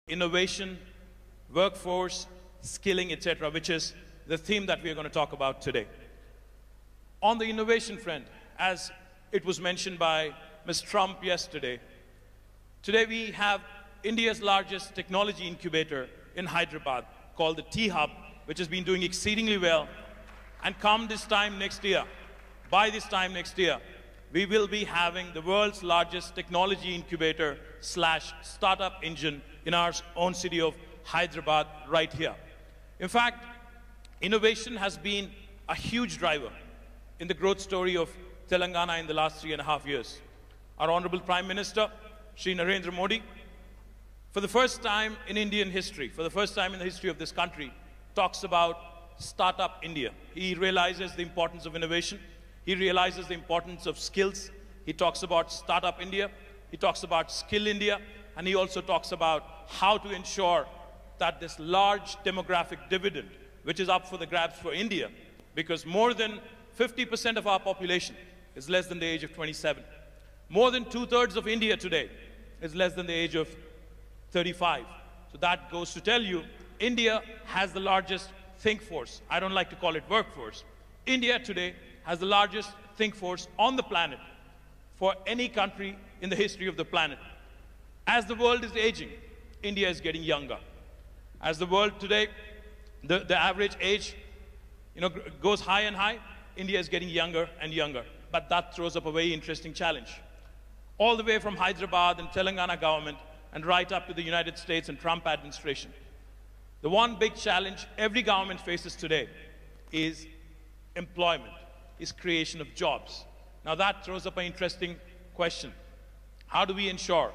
innovation, workforce, skilling, etc., which is the theme that we are going to talk about today. On the innovation front, as it was mentioned by Ms. Trump yesterday, today we have India's largest technology incubator in Hyderabad called the T-Hub, which has been doing exceedingly well. And come this time next year, by this time next year, we will be having the world's largest technology incubator / startup engine in our own city of Hyderabad right here. In fact, innovation has been a huge driver in the growth story of Telangana in the last 3.5 years. Our Honorable Prime Minister, Shri Narendra Modi, for the first time in Indian history, for the first time in the history of this country, talks about Startup India. He realizes the importance of innovation. He realizes the importance of skills. He talks about Startup India. He talks about Skill India. And he also talks about how to ensure that this large demographic dividend, which is up for the grabs for India, because more than 50% of our population is less than the age of 27. More than 2/3 of India today is less than the age of 35. So that goes to tell you, India has the largest think force. I don't like to call it workforce. India today has the largest think force on the planet for any country in the history of the planet. As the world is aging, India is getting younger. As the world today, the average age goes high and high, India is getting younger and younger. But that throws up a very interesting challenge. All the way from Hyderabad and Telangana government and right up to the United States and Trump administration. The one big challenge every government faces today is employment, is creation of jobs. Now that throws up an interesting question. How do we ensure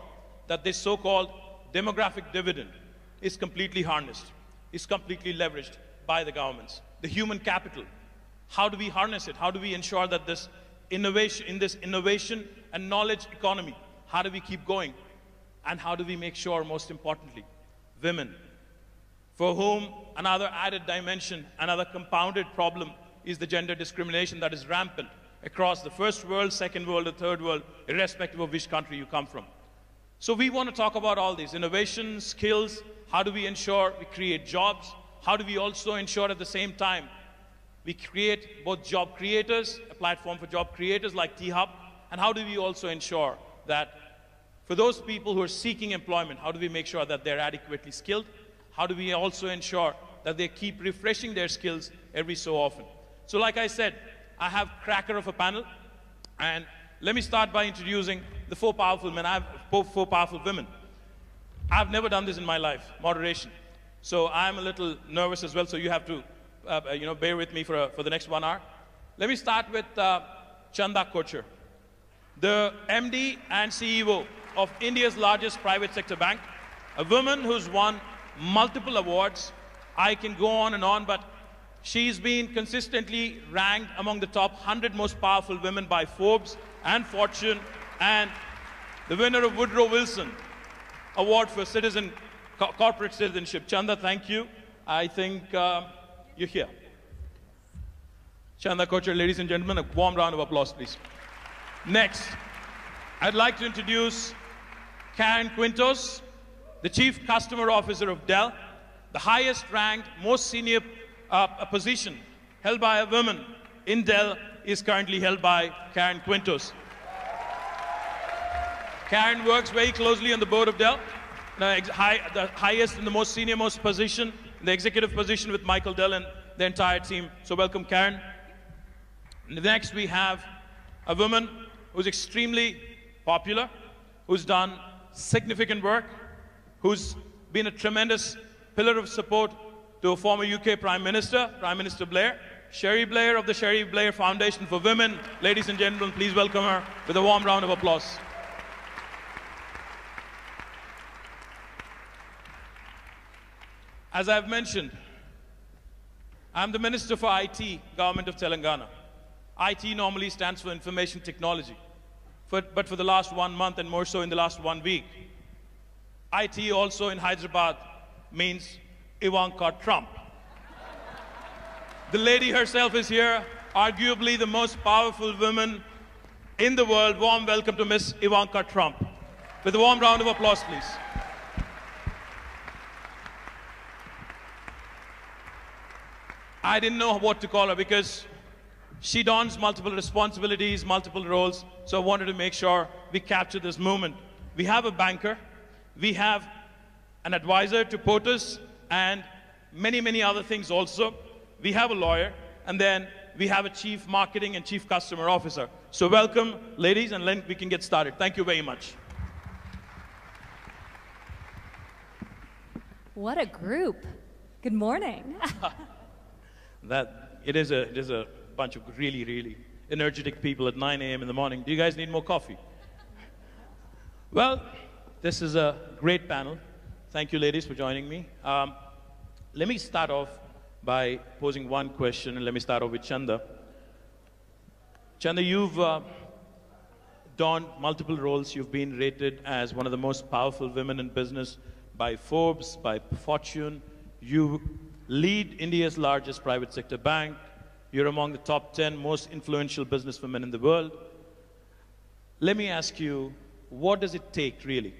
that this so-called demographic dividend is completely harnessed, is completely leveraged by the governments? The human capital, how do we harness it? How do we ensure that this innovation, in this innovation and knowledge economy, how do we keep going? And how do we make sure, most importantly, women, for whom another added dimension, another compounded problem is the gender discrimination that is rampant across the first world, second world, or third world, irrespective of which country you come from. So we want to talk about all these innovation, skills. How do we ensure we create jobs? How do we also ensure at the same time we create both job creators, a platform for job creators like T-Hub, and how do we also ensure that for those people who are seeking employment, how do we make sure that they're adequately skilled? How do we also ensure that they keep refreshing their skills every so often? So like I said, I have cracker of a panel, and let me start by introducing the four powerful men. I have four powerful women. I've never done this in my life, moderation. So I'm a little nervous as well, so you have to bear with me for the next 1 hour. Let me start with Chanda Kochhar, the MD and CEO of India's largest private sector bank, a woman who's won multiple awards. I can go on and on, but she's been consistently ranked among the top 100 most powerful women by Forbes and Fortune, and the winner of Woodrow Wilson Award for corporate citizenship. Chanda, thank you. I think you're here. Chanda Kochhar, ladies and gentlemen, a warm round of applause, please. Next, I'd like to introduce Karen Quintos, the Chief Customer Officer of Dell, the highest ranked, most senior position held by a woman in Dell is currently held by Karen Quintos. Karen works very closely on the board of Dell, the highest and the most senior position, the executive position with Michael Dell and the entire team. So welcome, Karen. Next, we have a woman who's extremely popular, who's done significant work, who's been a tremendous pillar of support to a former UK Prime Minister, Prime Minister Blair, Sherry Blair of the Sherry Blair Foundation for Women. Ladies and gentlemen, please welcome her with a warm round of applause. As I've mentioned, I'm the Minister for IT, Government of Telangana. IT normally stands for Information Technology, but for the last 1 month and more so in the last 1 week, IT also in Hyderabad means Ivanka Trump. The lady herself is here, arguably the most powerful woman in the world. Warm welcome to Miss Ivanka Trump. With a warm round of applause, please. I didn't know what to call her because she dons multiple responsibilities, multiple roles. So I wanted to make sure we capture this moment. We have a banker, we have an advisor to POTUS, and many, many other things also. We have a lawyer, and then we have a chief marketing and chief customer officer. So welcome, ladies, and then we can get started. Thank you very much. What a group. Good morning. It is a bunch of really, really energetic people at 9 a.m. in the morning. Do you guys need more coffee? Well, this is a great panel. Thank you, ladies, for joining me. Let me start off by posing one question, and let me start off with Chanda. Chanda, you've donned multiple roles. You've been rated as one of the most powerful women in business by Forbes, by Fortune. You lead India's largest private sector bank. You're among the top 10 most influential businesswomen in the world. Let me ask you, what does it take, really,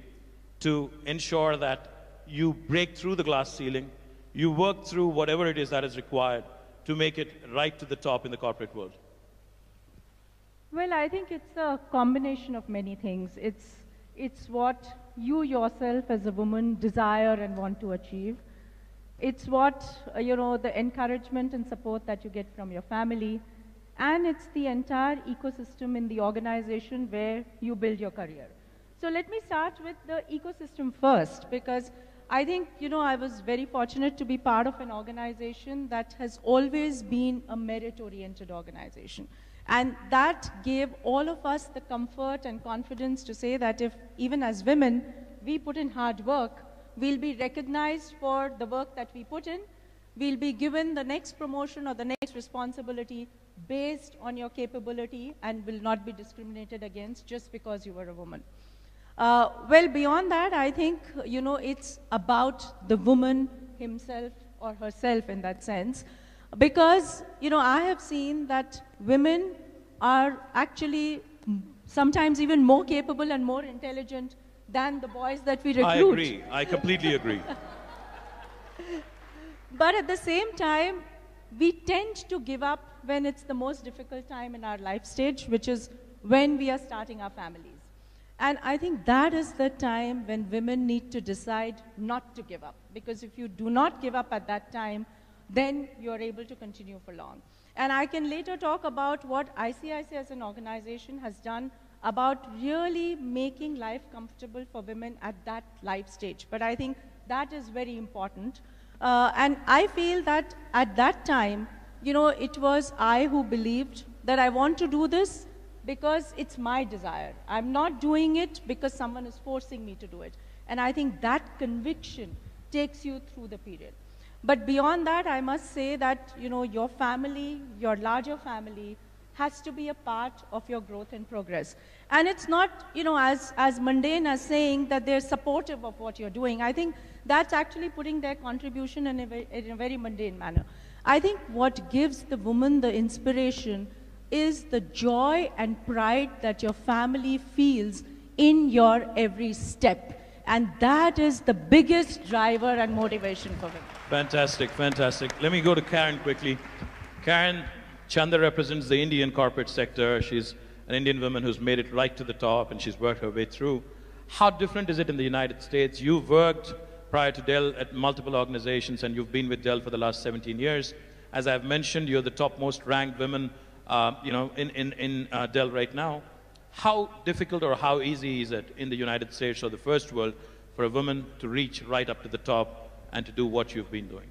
to ensure that you break through the glass ceiling, you work through whatever it is that is required to make it right to the top in the corporate world? Well, I think it's a combination of many things. It's what you yourself as a woman desire and want to achieve. It's what, the encouragement and support that you get from your family. And it's the entire ecosystem in the organization where you build your career. So let me start with the ecosystem first, because I think, I was very fortunate to be part of an organization that has always been a merit-oriented organization. And that gave all of us the comfort and confidence to say that if, even as women, we put in hard work, we'll be recognized for the work that we put in. We'll be given the next promotion or the next responsibility based on your capability and will not be discriminated against just because you were a woman. Well, beyond that, I think, it's about the woman himself or herself in that sense. Because, I have seen that women are actually sometimes even more capable and more intelligent than the boys that we recruit. I agree. I completely agree. But at the same time, we tend to give up when it's the most difficult time in our life stage, which is when we are starting our families. And I think that is the time when women need to decide not to give up. Because if you do not give up at that time, then you're able to continue for long. And I can later talk about what ICICI as an organization has done about really making life comfortable for women at that life stage. But I think that is very important. And I feel that at that time, it was I who believed that I want to do this because it's my desire. I'm not doing it because someone is forcing me to do it. And I think that conviction takes you through the period. But beyond that, I must say that, your family, your larger family, has to be a part of your growth and progress. And it's not, as mundane as saying that they're supportive of what you're doing. I think that's actually putting their contribution in a very mundane manner. I think what gives the woman the inspiration is the joy and pride that your family feels in your every step. And that is the biggest driver and motivation for women. Fantastic, fantastic. Let me go to Karen quickly. Karen, Chanda represents the Indian corporate sector. She's an Indian woman who's made it right to the top, and she's worked her way through. How different is it in the United States? You've worked prior to Dell at multiple organizations, and you've been with Dell for the last 17 years. As I've mentioned, you're the top most ranked women in Dell right now. How difficult or how easy is it in the United States or the first world for a woman to reach right up to the top and to do what you've been doing?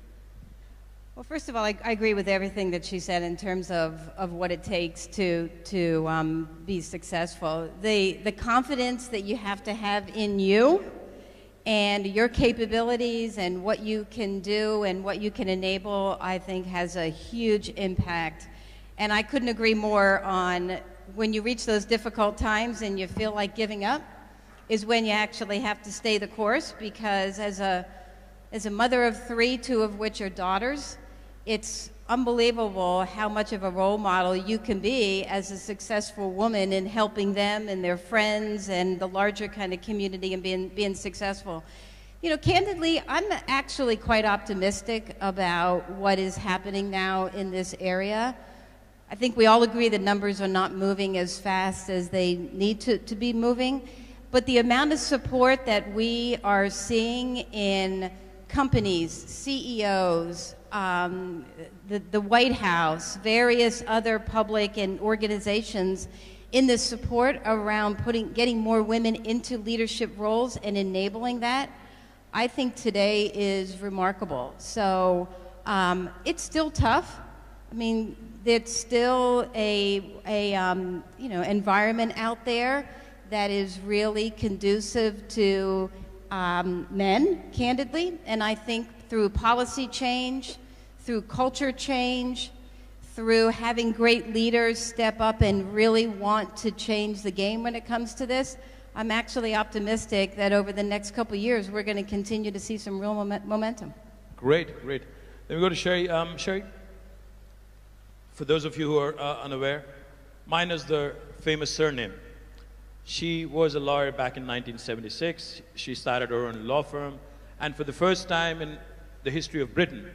Well, first of all, I agree with everything that she said in terms of what it takes to be successful. The confidence that you have to have in you and your capabilities and what you can do and what you can enable, I think, has a huge impact. And I couldn't agree more on when you reach those difficult times and you feel like giving up is when you actually have to stay the course, because as a mother of three, two of which are daughters, it's unbelievable how much of a role model you can be as a successful woman in helping them and their friends and the larger kind of community and being successful. You know, candidly, I'm actually quite optimistic about what is happening now in this area. I think we all agree the numbers are not moving as fast as they need to be moving, but the amount of support that we are seeing in companies, CEOs, the White House, various other public and organizations in the support around getting more women into leadership roles and enabling that, I think today is remarkable. So it's still tough. I mean, it's still a environment out there that is really conducive to men, candidly. And I think through policy change, through culture change, through having great leaders step up and really want to change the game when it comes to this, I'm actually optimistic that over the next couple of years, we're going to continue to see some real momentum. Great, great. Then we go to Sherry. Sherry, for those of you who are unaware, mine is the famous surname. She was a lawyer back in 1976. She started her own law firm. And for the first time in the history of Britain,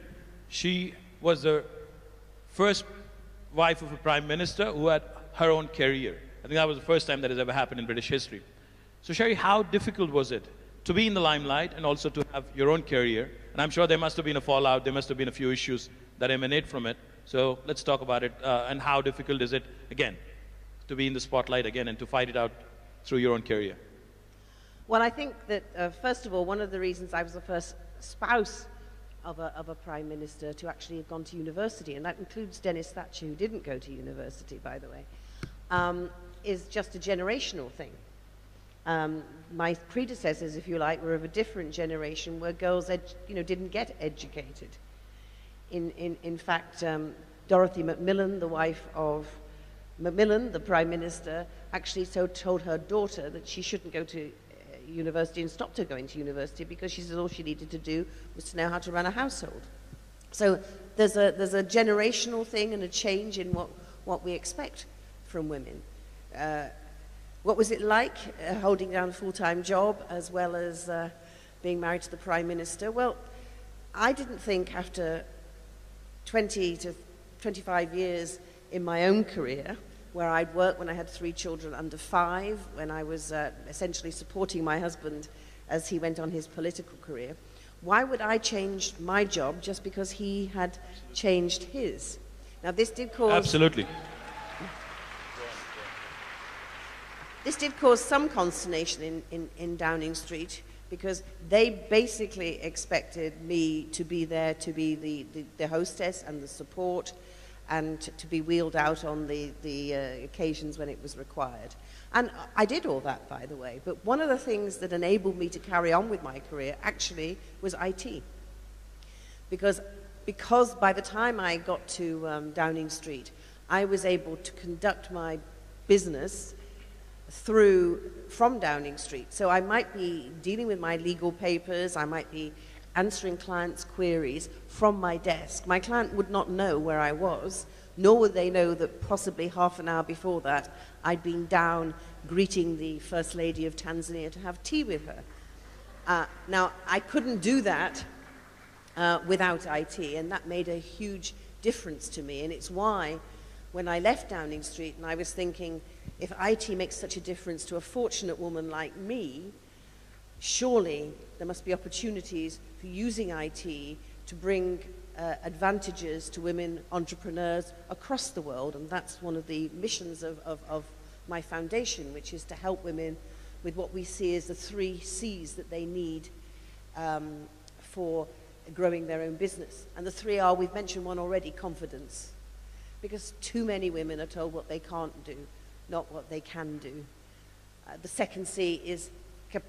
she was the first wife of a prime minister who had her own career. I think that was the first time that has ever happened in British history. So Sherry, how difficult was it to be in the limelight and also to have your own career? And I'm sure there must have been a fallout, there must have been a few issues that emanate from it. So let's talk about it. And how difficult is it, again, to be in the spotlight again and to fight it out through your own career? Well, I think that, first of all, one of the reasons I was the first spouse of a prime minister to actually have gone to university, and that includes Dennis Thatcher, who didn't go to university, by the way, is just a generational thing. My predecessors, if you like, were of a different generation where girls didn't get educated. In fact, Dorothy Macmillan, the wife of Macmillan, the prime minister, actually told her daughter that she shouldn't go to university and stopped her going to university because she said all she needed to do was to know how to run a household. So there's a generational thing and a change in what we expect from women. What was it like holding down a full-time job as well as being married to the Prime Minister? Well, I didn't think after 20 to 25 years in my own career, where I'd worked when I had 3 children under 5, when I was essentially supporting my husband as he went on his political career, why would I change my job just because he had changed his? Now, this did cause... Absolutely. This did cause some consternation in Downing Street because they basically expected me to be there to be the hostess and the support and to be wheeled out on the occasions when it was required. And I did all that, by the way, but one of the things that enabled me to carry on with my career actually was IT. Because by the time I got to Downing Street, I was able to conduct my business from Downing Street. So I might be dealing with my legal papers, I might be answering clients' queries from my desk. My client would not know where I was, nor would they know that possibly half an hour before that I'd been down greeting the First Lady of Tanzania to have tea with her. Now, I couldn't do that without IT, and that made a huge difference to me, and it's why when I left Downing Street and I was thinking, if IT makes such a difference to a fortunate woman like me, surely there must be opportunities for using IT to bring advantages to women entrepreneurs across the world. And that's one of the missions of my foundation, which is to help women with what we see as the 3 C's that they need for growing their own business. And the 3 are, we've mentioned one already, confidence. Because too many women are told what they can't do, not what they can do. The second C is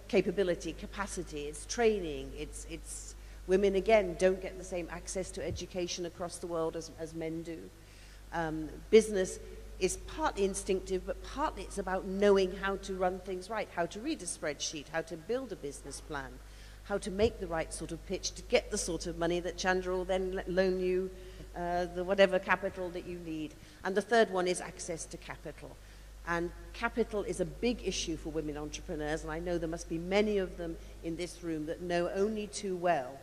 capability, capacity, it's training, it's women, again, don't get the same access to education across the world as men do. Business is partly instinctive, but partly it's about knowing how to run things right, how to read a spreadsheet, how to build a business plan, how to make the right sort of pitch to get the sort of money that Chandra will then loan you the whatever capital that you need. And the third one is access to capital. And capital is a big issue for women entrepreneurs, and I know there must be many of them in this room that know only too well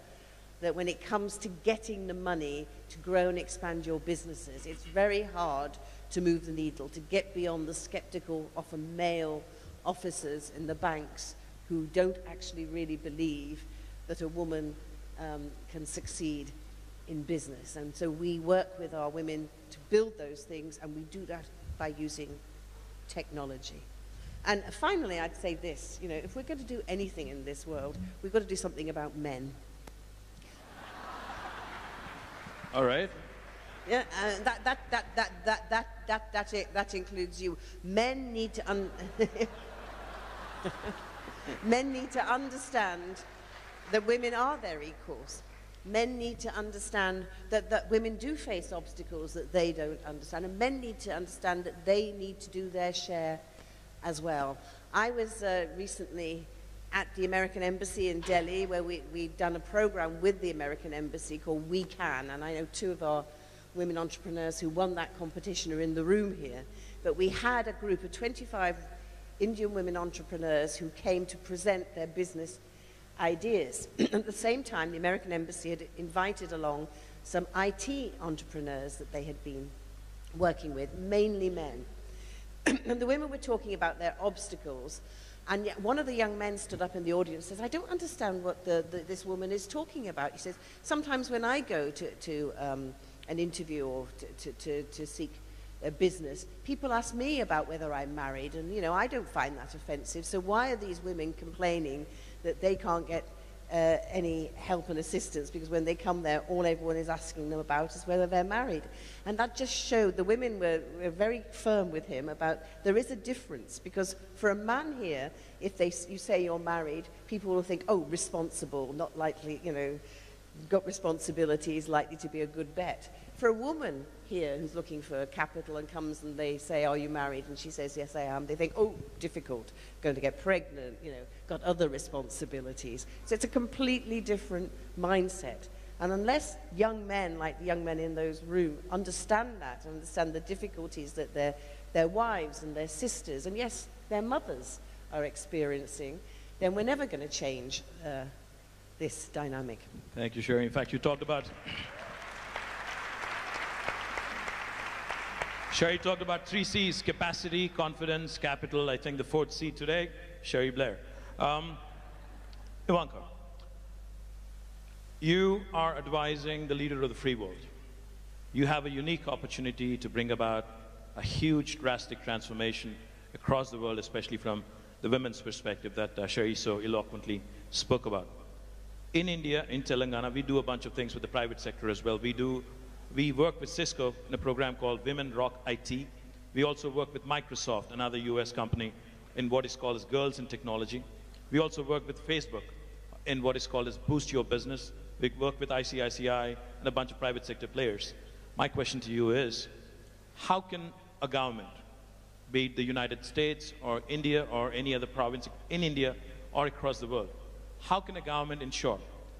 that when it comes to getting the money to grow and expand your businesses, it's very hard to move the needle, to get beyond the skeptical, often male officers in the banks who don't actually really believe that a woman can succeed in business. And so we work with our women to build those things, and we do that by using technology. And finally, I'd say this, you know, if we're going to do anything in this world, we've got to do something about men. All right. Yeah, that includes you. Men need to men need to understand that women are their equals. Men need to understand that women do face obstacles that they don't understand, and men need to understand that they need to do their share as well. I was recently at the American Embassy in Delhi, where we'd done a program with the American Embassy called We Can, and I know two of our women entrepreneurs who won that competition are in the room here. But we had a group of 25 Indian women entrepreneurs who came to present their business ideas. At the same time, the American Embassy had invited along some IT entrepreneurs that they had been working with, mainly men. And the women were talking about their obstacles, and yet one of the young men stood up in the audience and says, I don't understand what this woman is talking about. He says, sometimes when I go to an interview or to seek a business, people ask me about whether I'm married, and you know, I don't find that offensive, so why are these women complaining that they can't get any help and assistance, because when they come there, all everyone is asking them about is whether they're married. And that just showed the women were very firm with him about there is a difference, because for a man here, if you say you're married, people will think, oh, responsible, not likely, you know, got responsibilities, likely to be a good bet. For a woman here who's looking for capital and comes and they say, are you married? And she says, yes, I am. They think, oh, difficult, going to get pregnant, you know, got other responsibilities. So it's a completely different mindset. And unless young men, like the young men in those rooms, understand that, and understand the difficulties that their wives and their sisters, and yes, their mothers are experiencing, then we're never going to change this dynamic. Thank you, Sherry. In fact, you talked about... Sherry talked about 3 C's: capacity, confidence, capital. I think the 4th C today, Sherry Blair. Ivanka, you are advising the leader of the free world. You have a unique opportunity to bring about a huge, drastic transformation across the world, especially from the women's perspective that Sherry so eloquently spoke about. In India, in Telangana, we do a bunch of things with the private sector as well. We work with Cisco in a program called Women Rock IT. We also work with Microsoft, another US company, in what is called as Girls in Technology. We also work with Facebook in what is called as Boost Your Business. We work with ICICI and a bunch of private sector players. My question to you is, how can a government, be it the United States or India or any other province in India or across the world, how can a government ensure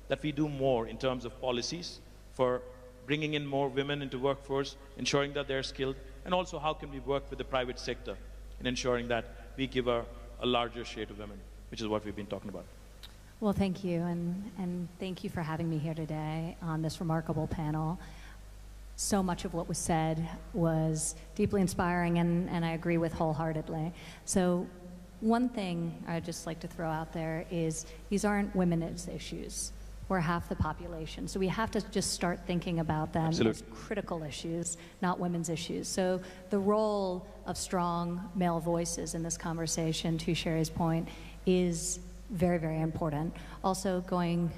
that we do more in terms of policies for bringing in more women into workforce, ensuring that they're skilled, and also how can we work with the private sector in ensuring that we give a larger share to women, which is what we've been talking about. Well, thank you, and thank you for having me here today on this remarkable panel. So much of what was said was deeply inspiring, and I agree with wholeheartedly. So one thing I'd just like to throw out there is these aren't women's issues. We're half the population, so we have to just start thinking about them as critical issues, not women's issues. So the role of strong male voices in this conversation, to Sherry's point, is very, very important. Also, going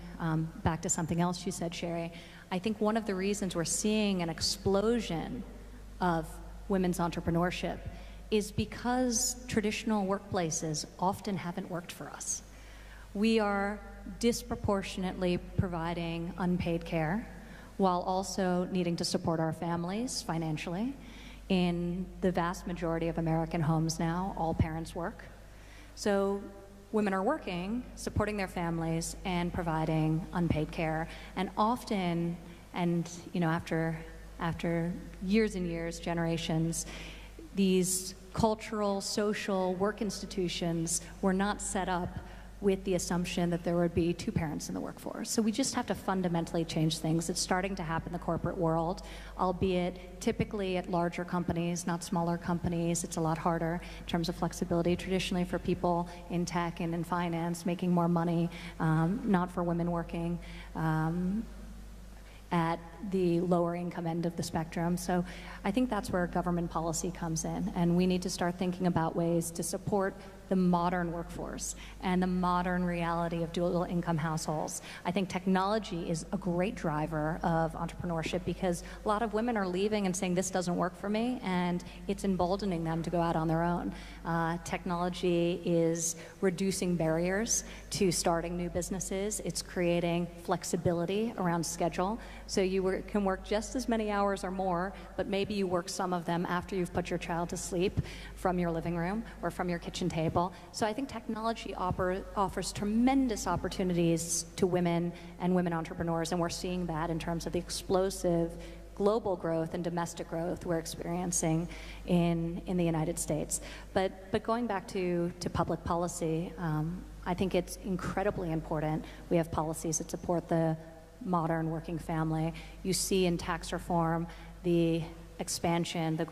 back to something else you said, Sherry, I think one of the reasons we're seeing an explosion of women's entrepreneurship is because traditional workplaces often haven't worked for us. We are disproportionately providing unpaid care while also needing to support our families financially. In the vast majority of American homes now, all parents work. So women are working, supporting their families, and providing unpaid care. And often, and you know, after years and years, generations, these cultural, social, work institutions were not set up with the assumption that there would be two parents in the workforce. So we just have to fundamentally change things. It's starting to happen in the corporate world, albeit typically at larger companies, not smaller companies. It's a lot harder in terms of flexibility. Traditionally for people in tech and in finance making more money, not for women working at the lower income end of the spectrum. So I think that's where government policy comes in, and we need to start thinking about ways to support the modern workforce and the modern reality of dual income households. I think technology is a great driver of entrepreneurship because a lot of women are leaving and saying this doesn't work for me, and it's emboldening them to go out on their own. Technology is reducing barriers to starting new businesses. It's creating flexibility around schedule. So you can work just as many hours or more, but maybe you work some of them after you've put your child to sleep from your living room or from your kitchen table. So I think technology offers tremendous opportunities to women and women entrepreneurs, and we're seeing that in terms of the explosive global growth and domestic growth we're experiencing in the United States. But going back to public policy, I think it's incredibly important we have policies that support the modern working family. You see in tax reform the expansion, the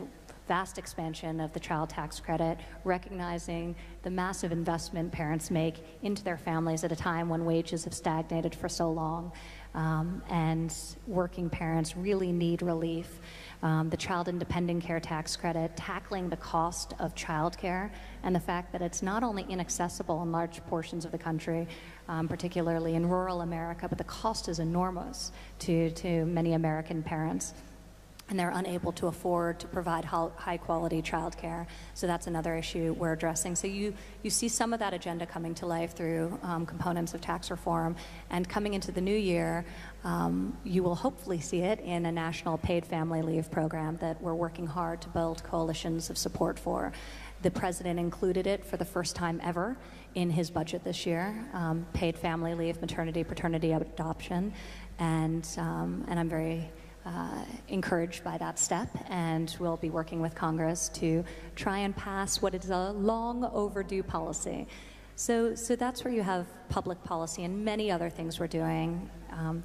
vast expansion of the child tax credit, recognizing the massive investment parents make into their families at a time when wages have stagnated for so long, and working parents really need relief. The child independent care tax credit, tackling the cost of childcare and the fact that it's not only inaccessible in large portions of the country, particularly in rural America, but the cost is enormous to many American parents, and they're unable to afford to provide high-quality childcare. So that's another issue we're addressing. So you see some of that agenda coming to life through components of tax reform, and coming into the new year, you will hopefully see it in a national paid family leave program that we're working hard to build coalitions of support for. The president included it for the first time ever in his budget this year, paid family leave, maternity, paternity, adoption, and I'm very encouraged by that step, and we'll be working with Congress to try and pass what is a long overdue policy. So that's where you have public policy and many other things we're doing.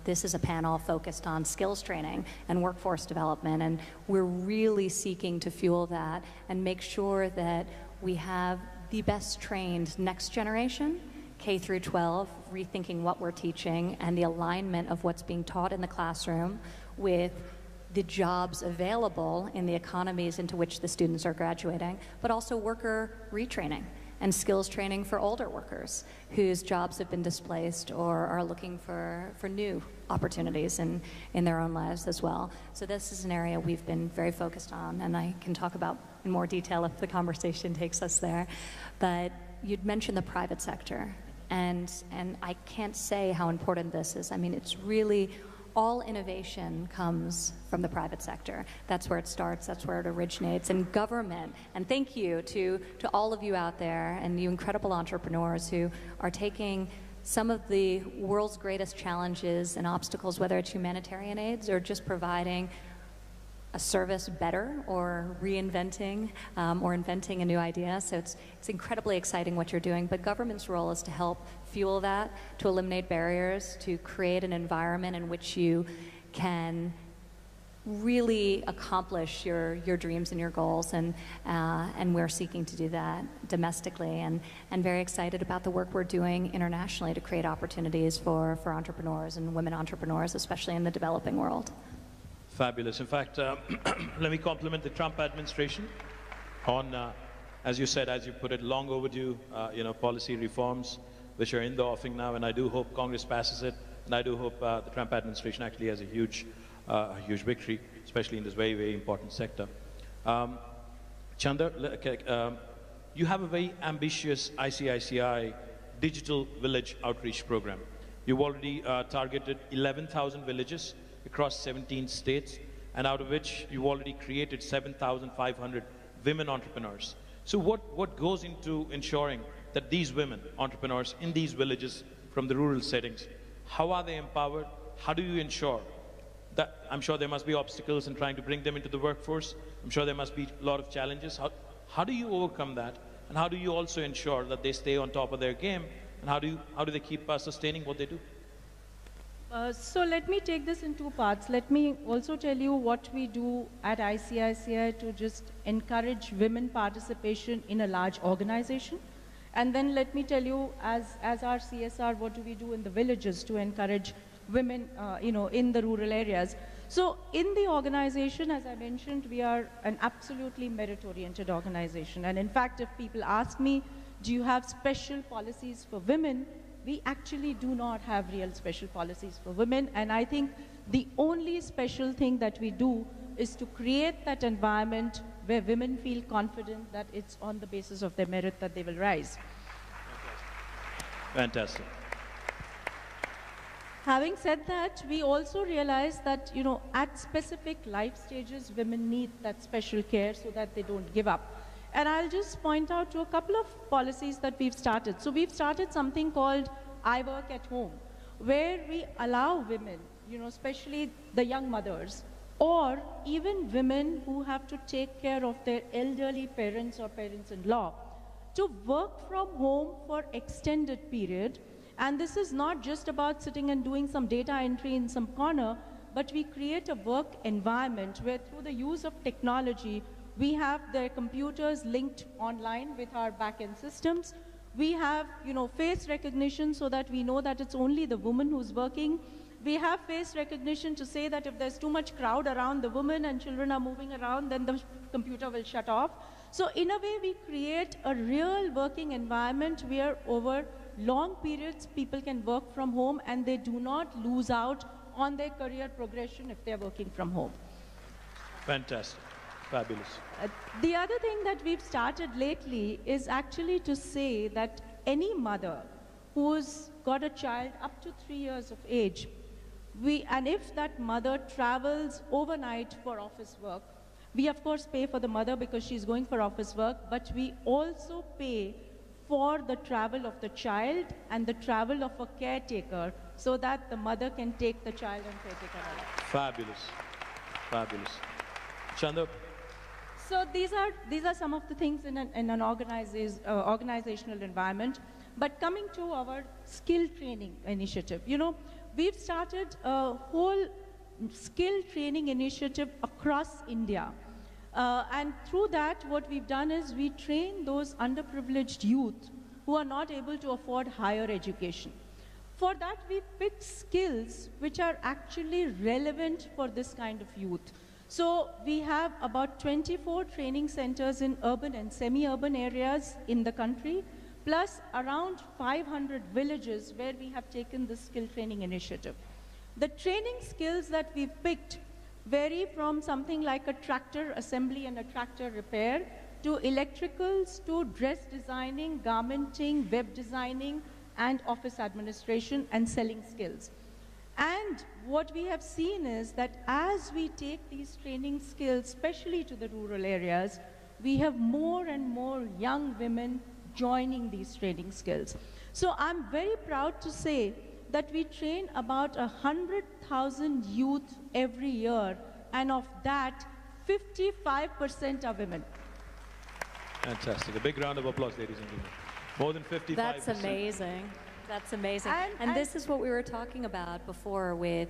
This is a panel focused on skills training and workforce development, and we're really seeking to fuel that and make sure that we have the best trained next generation, K through 12, rethinking what we're teaching and the alignment of what's being taught in the classroom with the jobs available in the economies into which the students are graduating, but also worker retraining and skills training for older workers whose jobs have been displaced or are looking for new opportunities in their own lives as well. So this is an area we've been very focused on, and I can talk about in more detail if the conversation takes us there. But you'd mentioned the private sector, and I can't say how important this is. I mean, it's really all innovation comes from the private sector. That's where it starts, that's where it originates. And government, and thank you to all of you out there and you incredible entrepreneurs who are taking some of the world's greatest challenges and obstacles, whether it's humanitarian aids or just providing a service better or reinventing or inventing a new idea. So it's incredibly exciting what you're doing, but government's role is to help fuel that, to eliminate barriers, to create an environment in which you can really accomplish your dreams and your goals, and we're seeking to do that domestically, and very excited about the work we're doing internationally to create opportunities for entrepreneurs and women entrepreneurs, especially in the developing world. Fabulous. In fact, let me compliment the Trump administration on, as you said, as you put it, long overdue, policy reforms which are in the offing now, and I do hope Congress passes it, and I do hope the Trump administration actually has a huge victory, especially in this very, very important sector. Chandra, you have a very ambitious ICICI digital village outreach program. You've already targeted 11,000 villages across 17 states, and out of which you've already created 7,500 women entrepreneurs. So what goes into ensuring that these women entrepreneurs in these villages from the rural settings, how are they empowered? How do you ensure that? I'm sure there must be obstacles in trying to bring them into the workforce. I'm sure there must be a lot of challenges. How do you overcome that? And how do you also ensure that they stay on top of their game? And how do they keep sustaining what they do? So let me take this in two parts. Let me also tell you what we do at ICICI to just encourage women participation in a large organization. And then let me tell you, as our CSR, what do we do in the villages to encourage women, in the rural areas. So in the organization, as I mentioned, we are an absolutely merit-oriented organization. And in fact, if people ask me, do you have special policies for women? We actually do not have real special policies for women. And I think the only special thing that we do is to create that environment where women feel confident that it's on the basis of their merit that they will rise. Fantastic. Having said that, we also realize that, at specific life stages, women need that special care so that they don't give up. And I'll just point out to a couple of policies that we've started. So we've started something called I Work at Home, where we allow women, especially the young mothers, or even women who have to take care of their elderly parents or parents-in-law, to work from home for extended period. And this is not just about sitting and doing some data entry in some corner, but we create a work environment where through the use of technology, we have their computers linked online with our back-end systems. We have, face recognition so that we know that it's only the woman who's working. We have face recognition to say that if there's too much crowd around the woman and children are moving around, then the computer will shut off. So in a way, we create a real working environment where over long periods people can work from home and they do not lose out on their career progression if they're working from home. Fantastic. Fabulous. The other thing that we've started lately is actually to say that any mother who's got a child up to 3 years of age, and if that mother travels overnight for office work, we of course pay for the mother because she's going for office work, but we also pay for the travel of the child and the travel of a caretaker so that the mother can take the child and caretaker along. Fabulous. Fabulous. Chandra? So these are some of the things in an organizational environment. But coming to our skill training initiative, we've started a whole skill training initiative across India. And through that, what we've done is we train those underprivileged youth who are not able to afford higher education. For that, we picked skills which are actually relevant for this kind of youth. So we have about 24 training centers in urban and semi-urban areas in the country, plus around 500 villages where we have taken this skill training initiative. The training skills that we've picked vary from something like a tractor assembly and a tractor repair to electricals to dress designing, garmenting, web designing, and office administration and selling skills. And what we have seen is that as we take these training skills, especially to the rural areas, we have more and more young women joining these training skills. So I'm very proud to say that we train about 100,000 youth every year, and of that, 55% are women. Fantastic. A big round of applause, ladies and gentlemen. More than 55%. That's amazing. That's amazing. And this is what we were talking about before with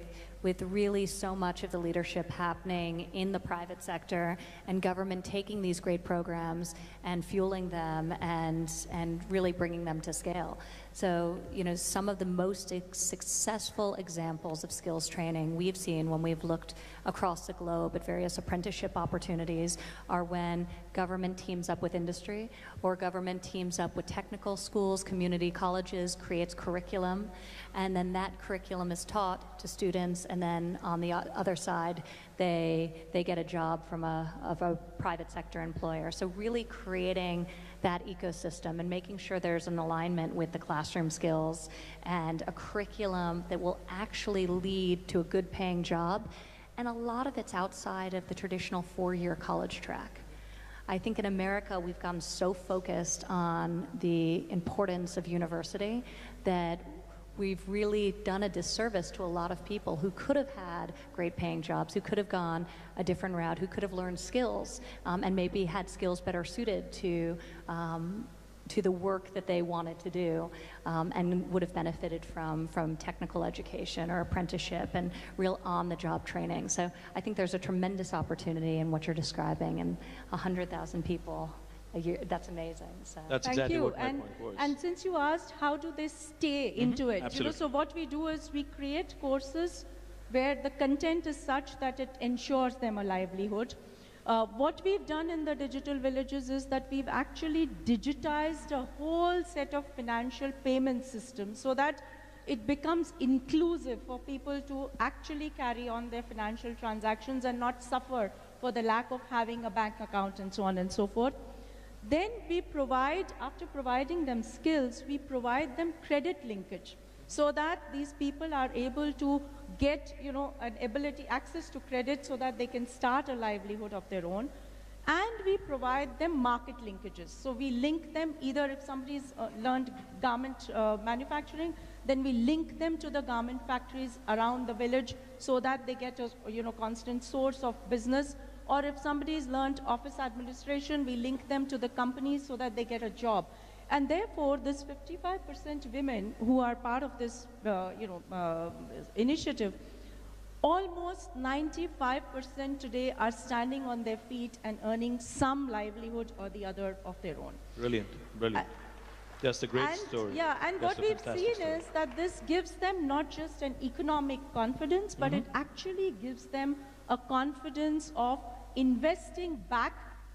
really so much of the leadership happening in the private sector and government taking these great programs and fueling them and really bringing them to scale. So, some of the most successful examples of skills training we've seen when we've looked across the globe at various apprenticeship opportunities are when government teams up with industry or government teams up with technical schools, community colleges, creates curriculum, and then that curriculum is taught to students, and then on the other side, they get a job from a private sector employer. So really creating that ecosystem and making sure there's an alignment with the classroom skills and a curriculum that will actually lead to a good paying job. And a lot of it's outside of the traditional 4-year college track. I think in America, we've gotten so focused on the importance of university that we've really done a disservice to a lot of people who could have had great paying jobs, who could have gone a different route, who could have learned skills, and maybe had skills better suited to the work that they wanted to do, and would have benefited from technical education or apprenticeship and real on-the-job training. So I think there's a tremendous opportunity in what you're describing, and 100,000 people a year, that's amazing. So. That's Thank exactly you. what my point was. And since you asked, how do they stay into it? Absolutely. So what we do is we create courses where the content is such that it ensures them a livelihood. What we've done in the digital villages is that we've actually digitized a whole set of financial payment systems so that it becomes inclusive for people to actually carry on their financial transactions and not suffer for the lack of having a bank account and so on and so forth. Then we provide, after providing them skills, we provide them credit linkage so that these people are able to get, an ability, access to credit so that they can start a livelihood of their own. And we provide them market linkages. So we link them, either if somebody's learned garment manufacturing, then we link them to the garment factories around the village so that they get a constant source of business. Or if somebody's learned office administration, we link them to the companies so that they get a job. And therefore, this 55% women who are part of this initiative, almost 95% today are standing on their feet and earning some livelihood or the other of their own. Brilliant, brilliant. That's a great story. Yeah, and That's what we've seen story. is that this gives them not just an economic confidence, but it actually gives them a confidence of investing back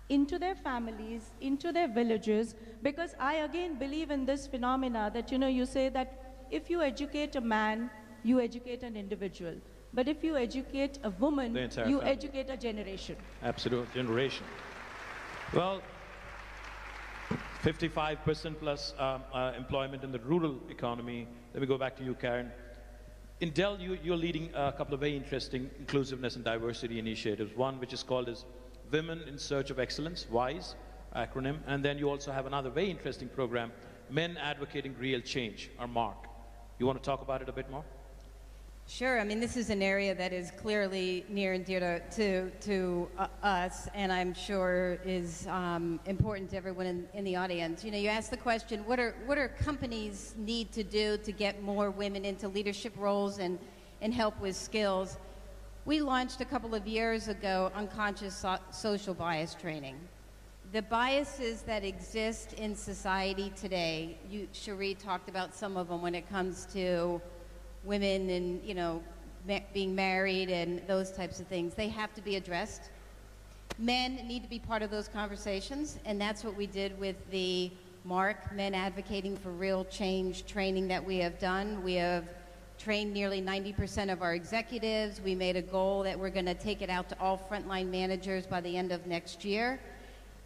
into their families, into their villages, because I again believe in this phenomena that, you say that if you educate a man, you educate an individual. But if you educate a woman, you family. educate a generation. Absolute generation. Well, 55% plus employment in the rural economy. Let me go back to you, Karen. In Dell, you're leading a couple of very interesting inclusiveness and diversity initiatives. One which is called as Women in Search of Excellence, WISE acronym. And then you also have another very interesting program, Men Advocating Real Change, or MARC. You want to talk about it a bit more? Sure. I mean, this is an area that is clearly near and dear to us, and I'm sure is important to everyone in the audience. You asked the question, what are companies need to do to get more women into leadership roles and help with skills? We launched a couple of years ago unconscious social bias training. The biases that exist in society today, Cherie talked about some of them when it comes to women and, being married and those types of things. They have to be addressed. Men need to be part of those conversations, and that's what we did with the MARC, Men Advocating for Real Change training that we have done. We have trained nearly 90% of our executives. We made a goal that we're going to take it out to all frontline managers by the end of next year.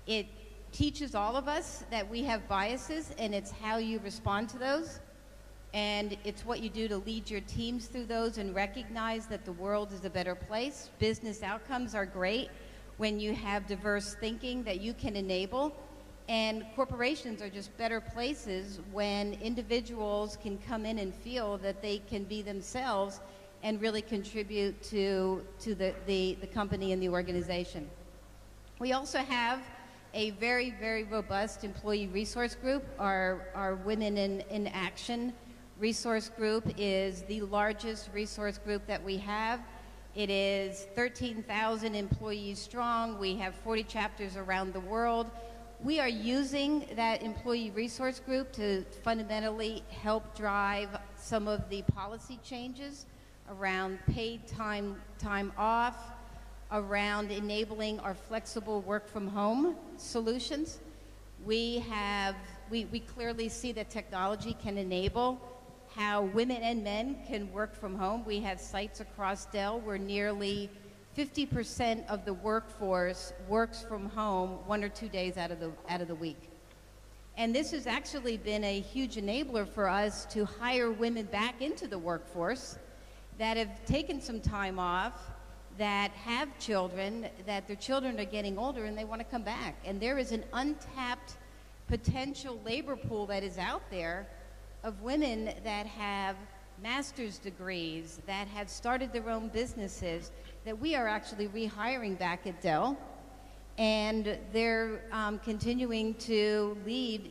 It teaches all of us that we have biases, and it's how you respond to those. And it's what you do to lead your teams through those and recognize that the world is a better place. Business outcomes are great when you have diverse thinking that you can enable. And corporations are just better places when individuals can come in and feel that they can be themselves and really contribute to the company and the organization. We also have a very, very robust employee resource group. Our Women in Action resource group is the largest resource group that we have. It is 13,000 employees strong. We have 40 chapters around the world. We are using that employee resource group to fundamentally help drive some of the policy changes around paid time off, around enabling our flexible work from home solutions. We clearly see that technology can enable how women and men can work from home. We have sites across Dell where nearly 50% of the workforce works from home 1 or 2 days out of the week. And this has actually been a huge enabler for us to hire women back into the workforce that have taken some time off, that have children, that their children are getting older and they want to come back. And there is an untapped potential labor pool that is out there of women that have master's degrees, that have started their own businesses, that we are actually rehiring back at Dell. And they're continuing to lead,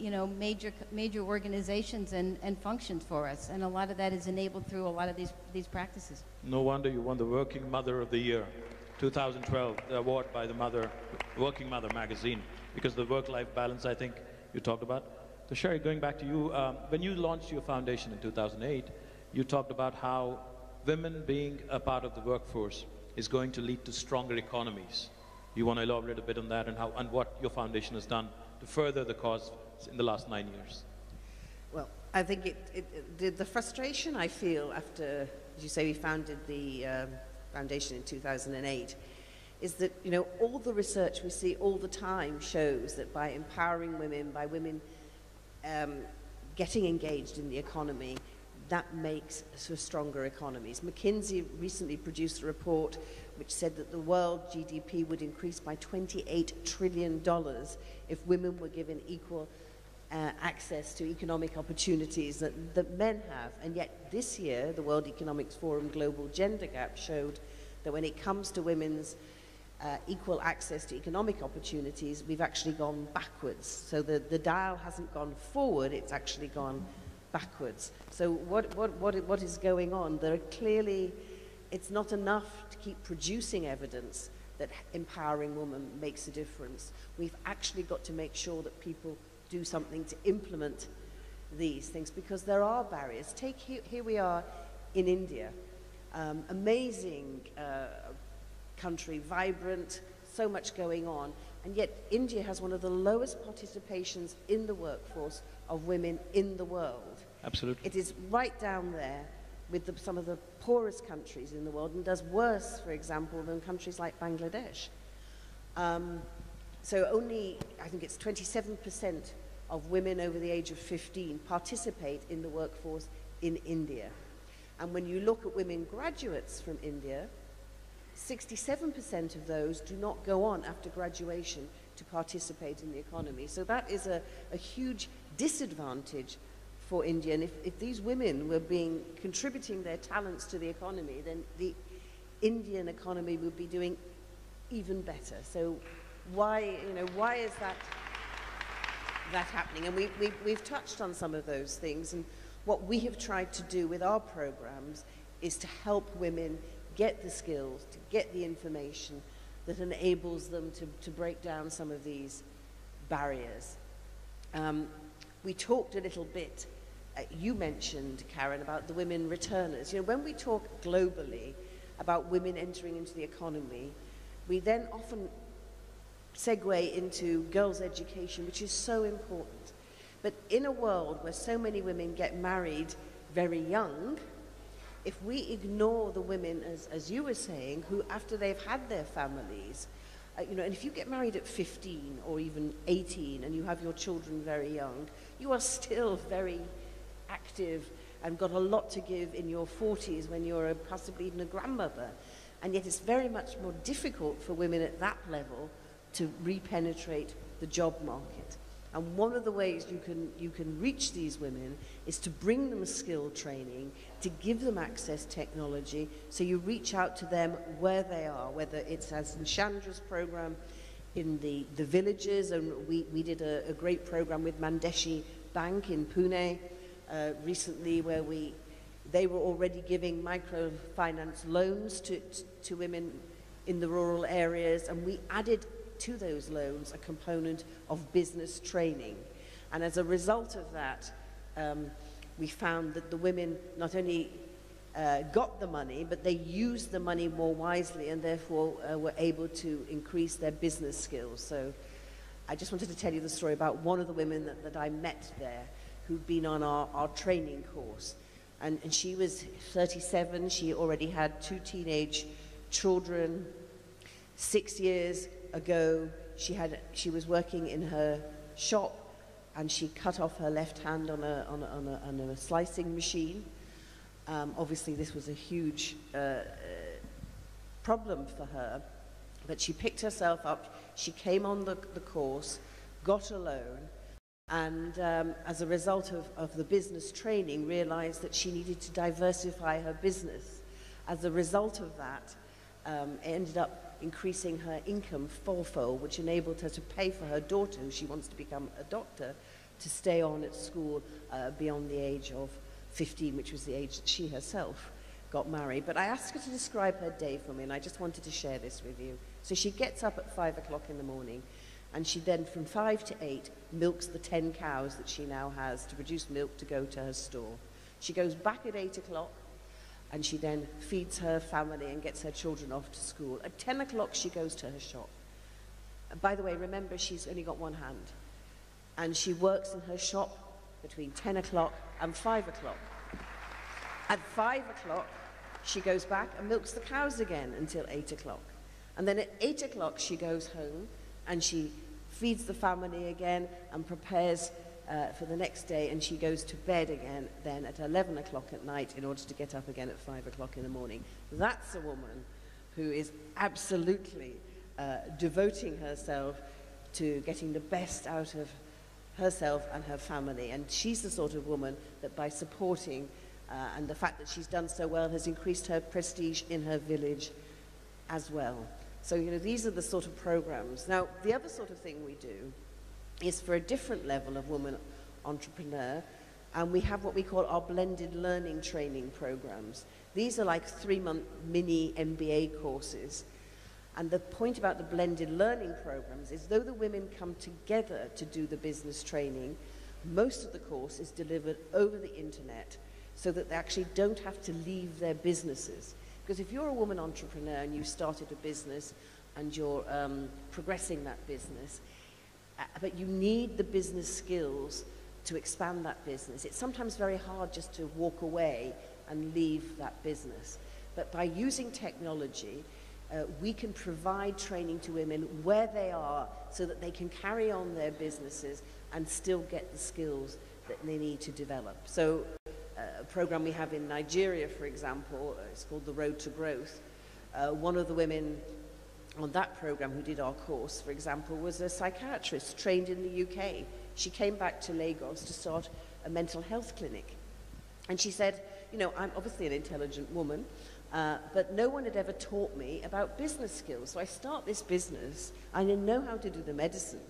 major organizations and functions for us. And a lot of that is enabled through a lot of these practices. No wonder you won the Working Mother of the Year, 2012, the award by the Working Mother magazine, because the work-life balance, I think, you talked about. So Sherry, going back to you, when you launched your foundation in 2008, you talked about how women being a part of the workforce is going to lead to stronger economies. You want to elaborate a bit on that and what your foundation has done to further the cause in the last 9 years? Well, I think the frustration I feel after, as you say, we founded the foundation in 2008, is that, all the research we see all the time shows that by empowering women, by women getting engaged in the economy, that makes for stronger economies. McKinsey recently produced a report which said that the world GDP would increase by $28 trillion if women were given equal access to economic opportunities that men have. And yet this year, the World Economics Forum Global Gender Gap showed that when it comes to women's equal access to economic opportunities, we've actually gone backwards. So the dial hasn't gone forward, it's actually gone backwards. So what is going on? There are clearly, it's not enough to keep producing evidence that empowering women makes a difference. We've actually got to make sure that people do something to implement these things, because there are barriers. Take here we are in India, amazing country, vibrant, so much going on, and yet India has one of the lowest participations in the workforce of women in the world. Absolutely. It is right down there with some of the poorest countries in the world, and does worse, for example, than countries like Bangladesh. So only, I think it's 27% of women over the age of 15 participate in the workforce in India. And when you look at women graduates from India, 67% of those do not go on after graduation to participate in the economy. So that is a huge disadvantage for India. And if these women were contributing their talents to the economy, then the Indian economy would be doing even better. So why is that happening? And we've touched on some of those things, and what we have tried to do with our programs is to help women get the skills, to get the information that enables them to break down some of these barriers. We talked a little bit, you mentioned, Karen, about the women returners. When we talk globally about women entering into the economy, we then often segue into girls' education, which is so important. But in a world where so many women get married very young, if we ignore the women, as you were saying, who after they've had their families, and if you get married at 15 or even 18 and you have your children very young, you are still very active and got a lot to give in your 40s when you're possibly even a grandmother. And yet it's very much more difficult for women at that level to repenetrate the job market. And one of the ways you can reach these women is to bring them skill training, to give them access technology, so you reach out to them where they are, whether it's as in Chandra's program in the villages, and we did a great program with Mandeshi Bank in Pune recently, where they were already giving microfinance loans to women in the rural areas, and we added to those loans a component of business training. And as a result of that, we found that the women not only got the money, but they used the money more wisely, and therefore were able to increase their business skills. So I just wanted to tell you the story about one of the women that I met there, who'd been on our training course. And she was 37, she already had 2 teenage children. 6 years ago, she was working in her shop, and she cut off her left hand on a slicing machine. Obviously, this was a huge problem for her, but she picked herself up. She came on the course, got a loan, And as a result of the business training, realized that she needed to diversify her business. As a result of that, it ended up increasing her income fourfold, which enabled her to pay for her daughter, who she wants to become a doctor, to stay on at school beyond the age of 15, which was the age that she herself got married. But I asked her to describe her day for me, and I just wanted to share this with you. So she gets up at 5 o'clock in the morning, and she then, from 5 to 8, milks the 10 cows that she now has to produce milk to go to her store. She goes back at 8 o'clock, and she then feeds her family and gets her children off to school. At 10 o'clock, she goes to her shop. And by the way, remember, she's only got one hand. And she works in her shop between 10 o'clock and 5 o'clock. At 5 o'clock, she goes back and milks the cows again until 8 o'clock. And then at 8 o'clock, she goes home and she feeds the family again and prepares for the next day, and she goes to bed again then at 11 o'clock at night in order to get up again at 5 o'clock in the morning. That's a woman who is absolutely devoting herself to getting the best out of herself and her family. And she's the sort of woman that, by supporting and the fact that she's done so well, has increased her prestige in her village as well. So, you know, these are the sort of programs. Now, the other sort of thing we do is for a different level of woman entrepreneur, and we have what we call our blended learning training programs. These are like 3-month mini MBA courses. And the point about the blended learning programs is, though the women come together to do the business training, most of the course is delivered over the internet so that they actually don't have to leave their businesses. Because if you're a woman entrepreneur and you've started a business and you're progressing that business, but you need the business skills to expand that business, it's sometimes very hard just to walk away and leave that business. But by using technology, we can provide training to women where they are so that they can carry on their businesses and still get the skills that they need to develop. So a program we have in Nigeria, for example, it's called The Road to Growth. One of the women on that program who did our course, for example, was a psychiatrist trained in the UK. She came back to Lagos to start a mental health clinic. And she said, you know, I'm obviously an intelligent woman, but no one had ever taught me about business skills. So I start this business, I know how to do the medicine.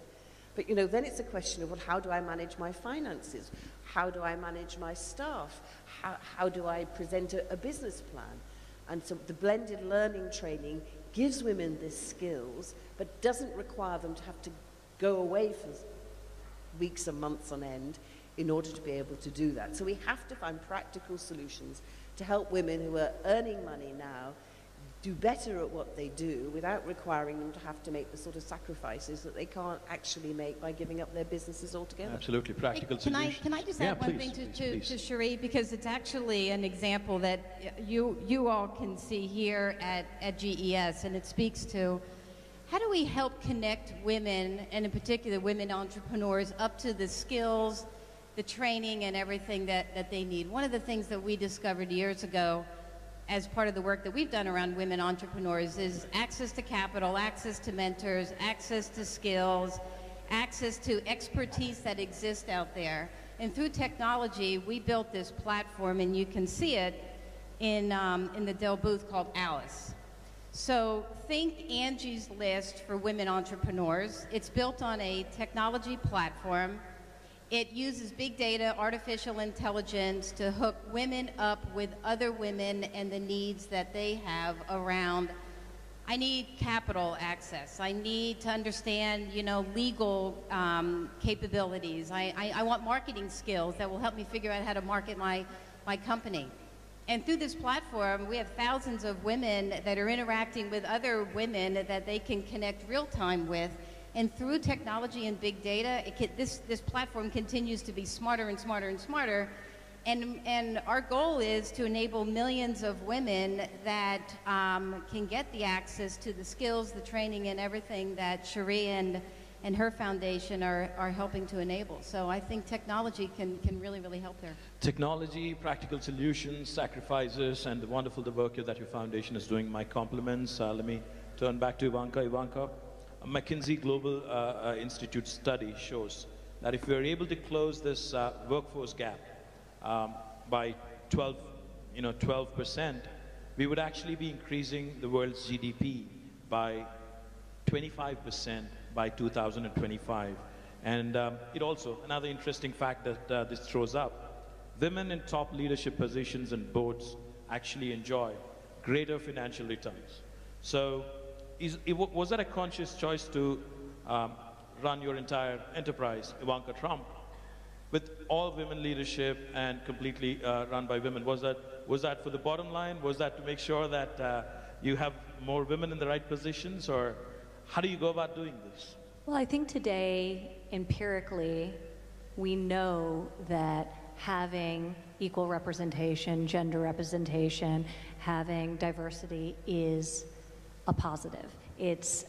But, you know, then it's a question of, well, how do I manage my finances? How do I manage my staff? How do I present a business plan? And so the blended learning training gives women these skills, but doesn't require them to have to go away for weeks and months on end in order to be able to do that. So we have to find practical solutions to help women who are earning money now do better at what they do without requiring them to have to make the sort of sacrifices that they can't actually make by giving up their businesses altogether. Absolutely, practical solutions. Can I just add one thing to Cherie, because it's actually an example that you all can see here at GES, and it speaks to how do we help connect women, and in particular women entrepreneurs, up to the skills, the training, and everything that they need. One of the things that we discovered years ago as part of the work that we've done around women entrepreneurs is access to capital, access to mentors, access to skills, access to expertise that exists out there. And through technology, we built this platform, and you can see it in the Dell booth, called Alice. So think Angie's List for women entrepreneurs. It's built on a technology platform. It uses big data, artificial intelligence to hook women up with other women and the needs that they have around, I need capital access. I need to understand, you know, legal capabilities. I want marketing skills that will help me figure out how to market my company. And through this platform, we have thousands of women that are interacting with other women that they can connect real time with. And through technology and big data, this platform continues to be smarter and smarter and smarter. And our goal is to enable millions of women that can get the access to the skills, the training, and everything that Cherie and her foundation are helping to enable. So I think technology can really, really help there. Technology, practical solutions, sacrifices, and the wonderful work that your foundation is doing. My compliments. Let me turn back to Ivanka. Ivanka, a McKinsey Global Institute study shows that if we are able to close this workforce gap by 12%, we would actually be increasing the world's GDP by 25% by 2025. And it also, another interesting fact that this throws up, women in top leadership positions and boards actually enjoy greater financial returns. So was that a conscious choice to run your entire enterprise, Ivanka Trump, with all women leadership and completely run by women? Was that for the bottom line? Was that to make sure that you have more women in the right positions? Or how do you go about doing this? Well, I think today, empirically, we know that having equal representation, gender representation, having diversity is a positive. It's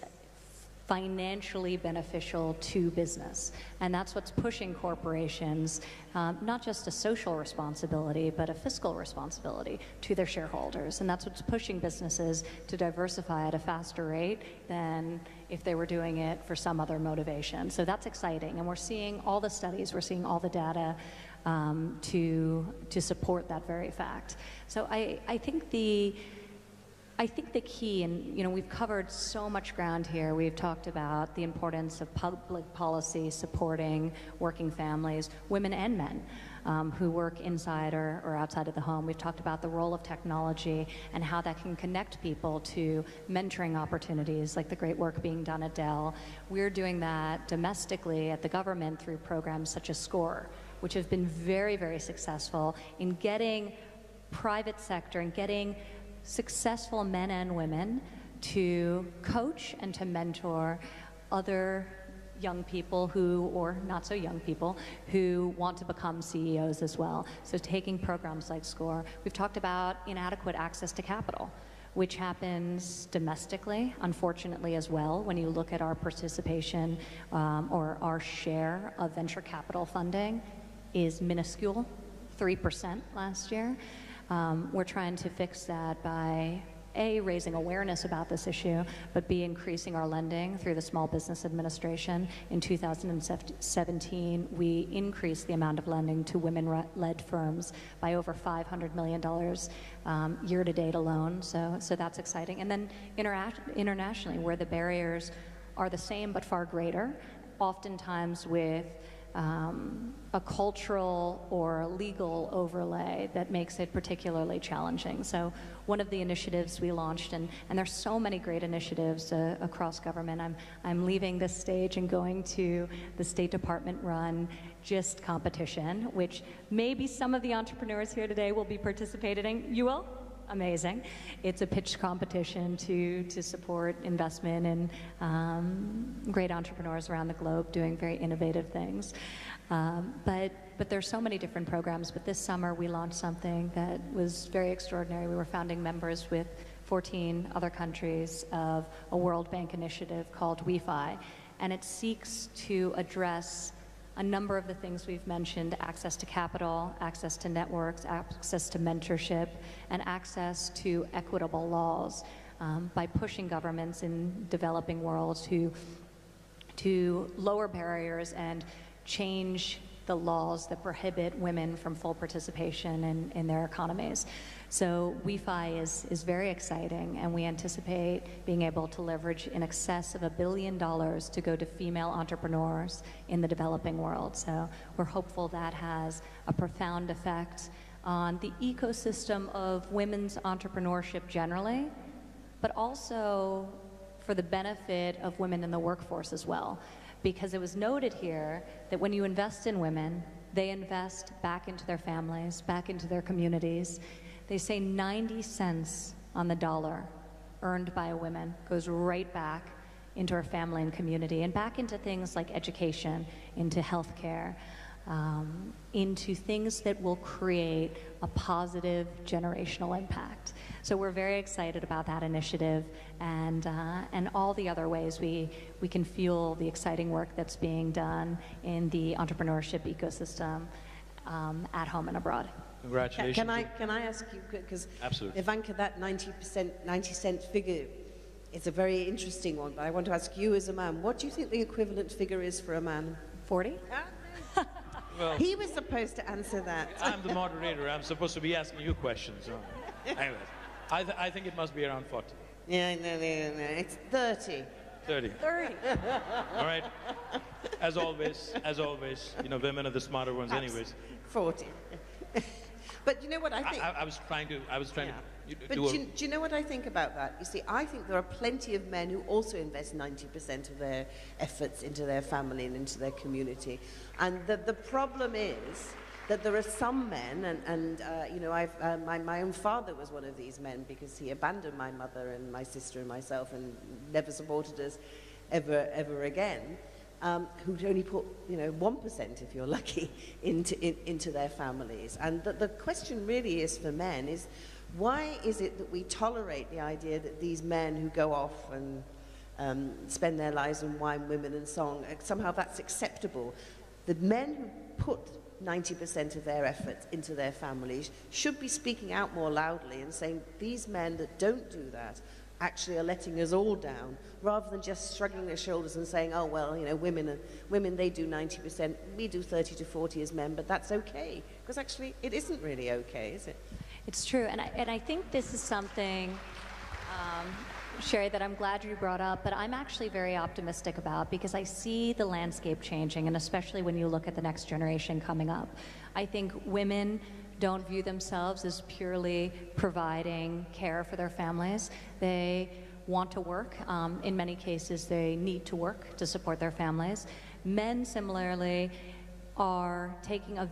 financially beneficial to business. And that's what's pushing corporations, not just a social responsibility, but a fiscal responsibility to their shareholders. And that's what's pushing businesses to diversify at a faster rate than if they were doing it for some other motivation. So that's exciting. And we're seeing all the studies, we're seeing all the data to support that very fact. So I think the key, and we've covered so much ground here. We've talked about the importance of public policy supporting working families, women and men who work inside or outside of the home. We've talked about the role of technology and how that can connect people to mentoring opportunities, like the great work being done at Dell. We're doing that domestically at the government through programs such as SCORE, which have been very, very successful in getting private sector and getting successful men and women to coach and to mentor other young people or not so young people, who want to become CEOs as well. So taking programs like SCORE. We've talked about inadequate access to capital, which happens domestically, unfortunately, as well. When you look at our participation or our share of venture capital funding is minuscule, 3% last year. We're trying to fix that by A, raising awareness about this issue, but B, increasing our lending through the Small Business Administration. In 2017, we increased the amount of lending to women-led firms by over $500 million year to date alone. So that's exciting. And then internationally, where the barriers are the same but far greater, oftentimes with a cultural or legal overlay that makes it particularly challenging. So one of the initiatives we launched, and there's so many great initiatives across government. I'm leaving this stage and going to the State Department run GIST competition, which maybe some of the entrepreneurs here today will be participating in. You will? Amazing. It's a pitch competition to support investment in great entrepreneurs around the globe doing very innovative things. But there's so many different programs. But this summer we launched something that was very extraordinary. We were founding members with 14 other countries of a World Bank initiative called WeFi, and it seeks to address a number of the things we've mentioned: access to capital, access to networks, access to mentorship, and access to equitable laws by pushing governments in developing worlds to lower barriers and change the laws that prohibit women from full participation in their economies. So WeFi is very exciting, and we anticipate being able to leverage in excess of $1 billion to go to female entrepreneurs in the developing world. So we're hopeful that has a profound effect on the ecosystem of women's entrepreneurship generally, but also for the benefit of women in the workforce as well. Because it was noted here that when you invest in women, they invest back into their families, back into their communities. They say 90 cents on the dollar earned by a woman goes right back into her family and community, and back into things like education, into healthcare, into things that will create a positive generational impact. So we're very excited about that initiative and all the other ways we can fuel the exciting work that's being done in the entrepreneurship ecosystem at home and abroad. Congratulations. Can I ask you, because Absolutely. Ivanka, that 90 cent figure, it's a very interesting one, but I want to ask you as a man, what do you think the equivalent figure is for a man? 40? Huh? Well, He was supposed to answer that. I'm the moderator. I'm supposed to be asking you questions. Anyways, I think it must be around 40. Yeah, no, it's 30. 30. 30. All right. As always, women are the smarter ones anyways. 40. But you know what I think? I was trying to But do you know what I think about that? You see, I think there are plenty of men who also invest 90% of their efforts into their family and into their community. And the problem is that there are some men, and my own father was one of these men because he abandoned my mother and my sister and myself and never supported us ever again. Who'd only put 1%, if you're lucky, into their families. And the question really is for men is, why is it that we tolerate the idea that these men who go off and spend their lives on wine, women and song, somehow that's acceptable? The men who put 90% of their efforts into their families should be speaking out more loudly and saying these men that don't do that actually are letting us all down, rather than just shrugging their shoulders and saying, oh, well, women, they do 90%, we do 30 to 40 as men, but that's okay. Because actually, it isn't really okay, is it? It's true, and I think this is something, Sherry, that I'm glad you brought up, but I'm actually very optimistic about, because I see the landscape changing, and especially when you look at the next generation coming up. I think women don't view themselves as purely providing care for their families. They want to work. In many cases, they need to work to support their families. Men, similarly, are taking a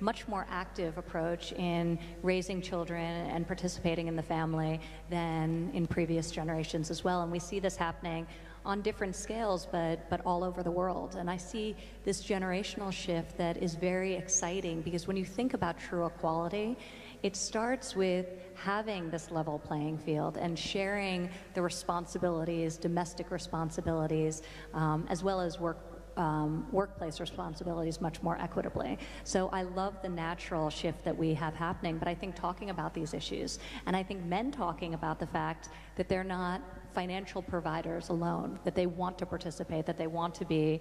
much more active approach in raising children and participating in the family than in previous generations as well. And we see this happening on different scales, but all over the world. And I see this generational shift that is very exciting, because when you think about true equality, it starts with having this level playing field and sharing the responsibilities, domestic responsibilities, as well as workplace responsibilities much more equitably. So I love the natural shift that we have happening, but I think talking about these issues, and I think men talking about the fact that they're not financial providers alone, that they want to participate, that they want to be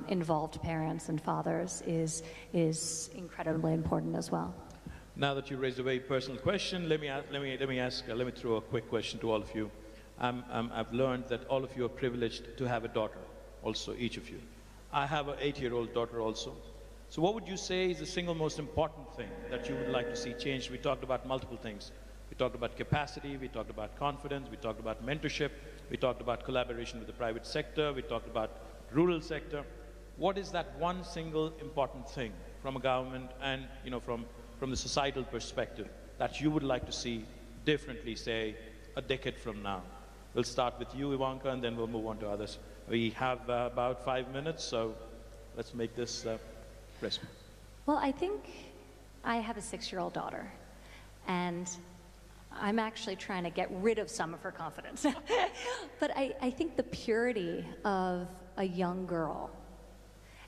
involved parents and fathers is incredibly important as well. Now that you raised a very personal question, let me throw a quick question to all of you. I've learned that all of you are privileged to have a daughter, also each of you. I have an 8-year-old daughter also. So what would you say is the single most important thing that you would like to see changed? We talked about multiple things. We talked about capacity, we talked about confidence, we talked about mentorship, we talked about collaboration with the private sector, we talked about rural sector. What is that one single important thing from a government and from the societal perspective that you would like to see differently, say, a decade from now? We'll start with you, Ivanka, and then we'll move on to others. We have about 5 minutes, so let's make this crisp. Well, I think I have a 6-year-old daughter, and I'm actually trying to get rid of some of her confidence. But I think the purity of a young girl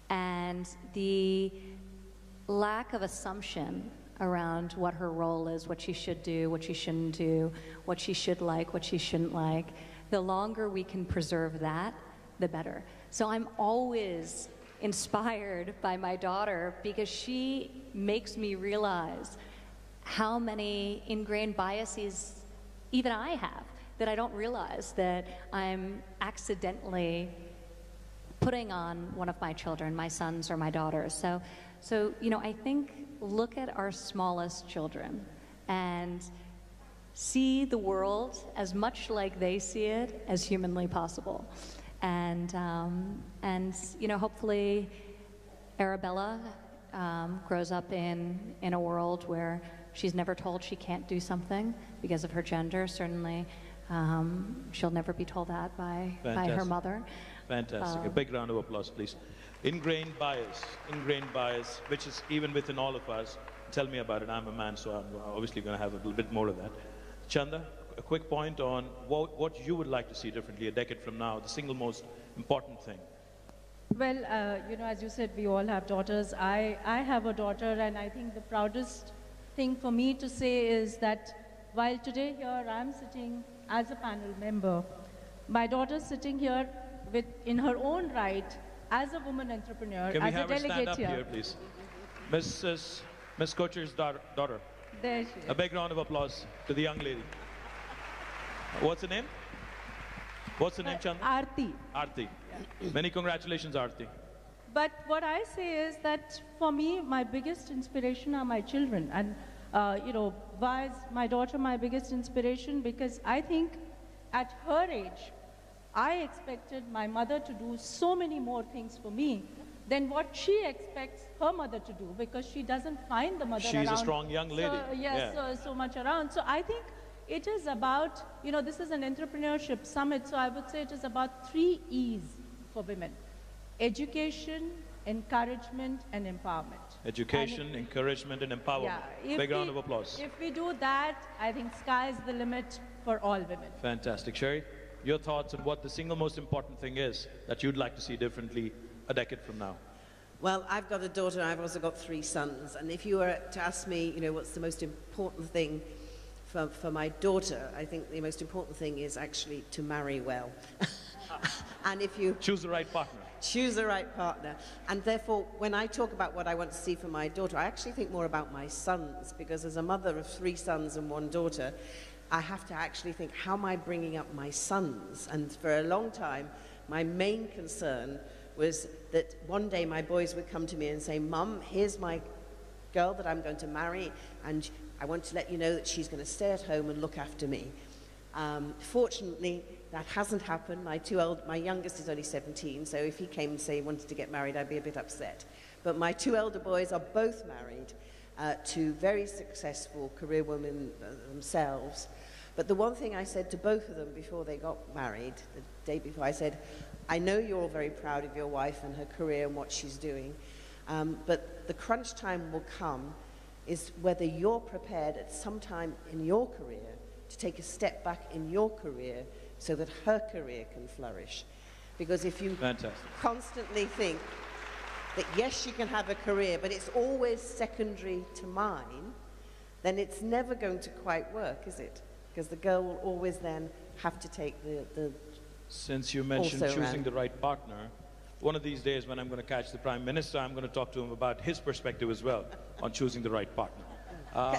and the lack of assumption around what her role is, what she should do, what she shouldn't do, what she should like, what she shouldn't like, the longer we can preserve that, the better. So I'm always inspired by my daughter, because she makes me realize how many ingrained biases even I have that I don't realize that I'm accidentally putting on one of my children, my sons or my daughters. So I think look at our smallest children and see the world as much like they see it as humanly possible. And hopefully Arabella grows up in a world where she's never told she can't do something because of her gender. Certainly, she'll never be told that by her mother. Fantastic. A big round of applause, please. Ingrained bias, which is even within all of us. Tell me about it. I'm a man, so I'm obviously going to have a little bit more of that. Chanda, a quick point on what you would like to see differently a decade from now, the single most important thing. Well, as you said, we all have daughters. I have a daughter, and I think the proudest thing for me to say is that while today here I'm sitting as a panel member, my daughter's sitting here in her own right as a woman entrepreneur, Can we as a have her stand delegate up here, please? Miss Kocher's daughter. There she is. A big round of applause to the young lady. What's her name? What's her name, Chanda? Aarti. Aarti. Many congratulations, Aarti. But what I say is that for me, my biggest inspiration are my children. And, why is my daughter my biggest inspiration? Because I think at her age, I expected my mother to do so many more things for me than what she expects her mother to do, because she doesn't find the mother around. She's a strong young lady. So, yes, yeah. so much around. So I think it is about, this is an entrepreneurship summit, so I would say it is about 3 E's for women: education, encouragement, and empowerment. Education, encouragement, and empowerment. Yeah, Big round of applause. If we do that, I think sky's the limit for all women. Fantastic. Sherry, your thoughts on what the single most important thing is that you'd like to see differently a decade from now? Well, I've got a daughter and I've also got 3 sons. And if you were to ask me, what's the most important thing for my daughter, I think the most important thing is actually to marry well. And if you choose the right partner. Choose the right partner. And therefore, when I talk about what I want to see for my daughter, I actually think more about my sons, because as a mother of 3 sons and 1 daughter, I have to actually think, how am I bringing up my sons? And for a long time, my main concern was that one day my boys would come to me and say, Mum, here's my girl that I'm going to marry, and I want to let you know that she's going to stay at home and look after me. Fortunately, that hasn't happened. My youngest is only 17, so if he came and say he wanted to get married, I'd be a bit upset. But my 2 elder boys are both married to very successful career women themselves. But the one thing I said to both of them before they got married, the day before, I said, I know you're all very proud of your wife and her career and what she's doing, but the crunch time will come is whether you're prepared at some time in your career to take a step back in your career so that her career can flourish. Because if you constantly think that yes, she can have a career, but it's always secondary to mine, then it's never going to quite work, is it? Because the girl will always then have to take the Since you mentioned choosing the right partner, one of these days when I'm going to catch the Prime Minister, I'm going to talk to him about his perspective as well on choosing the right partner.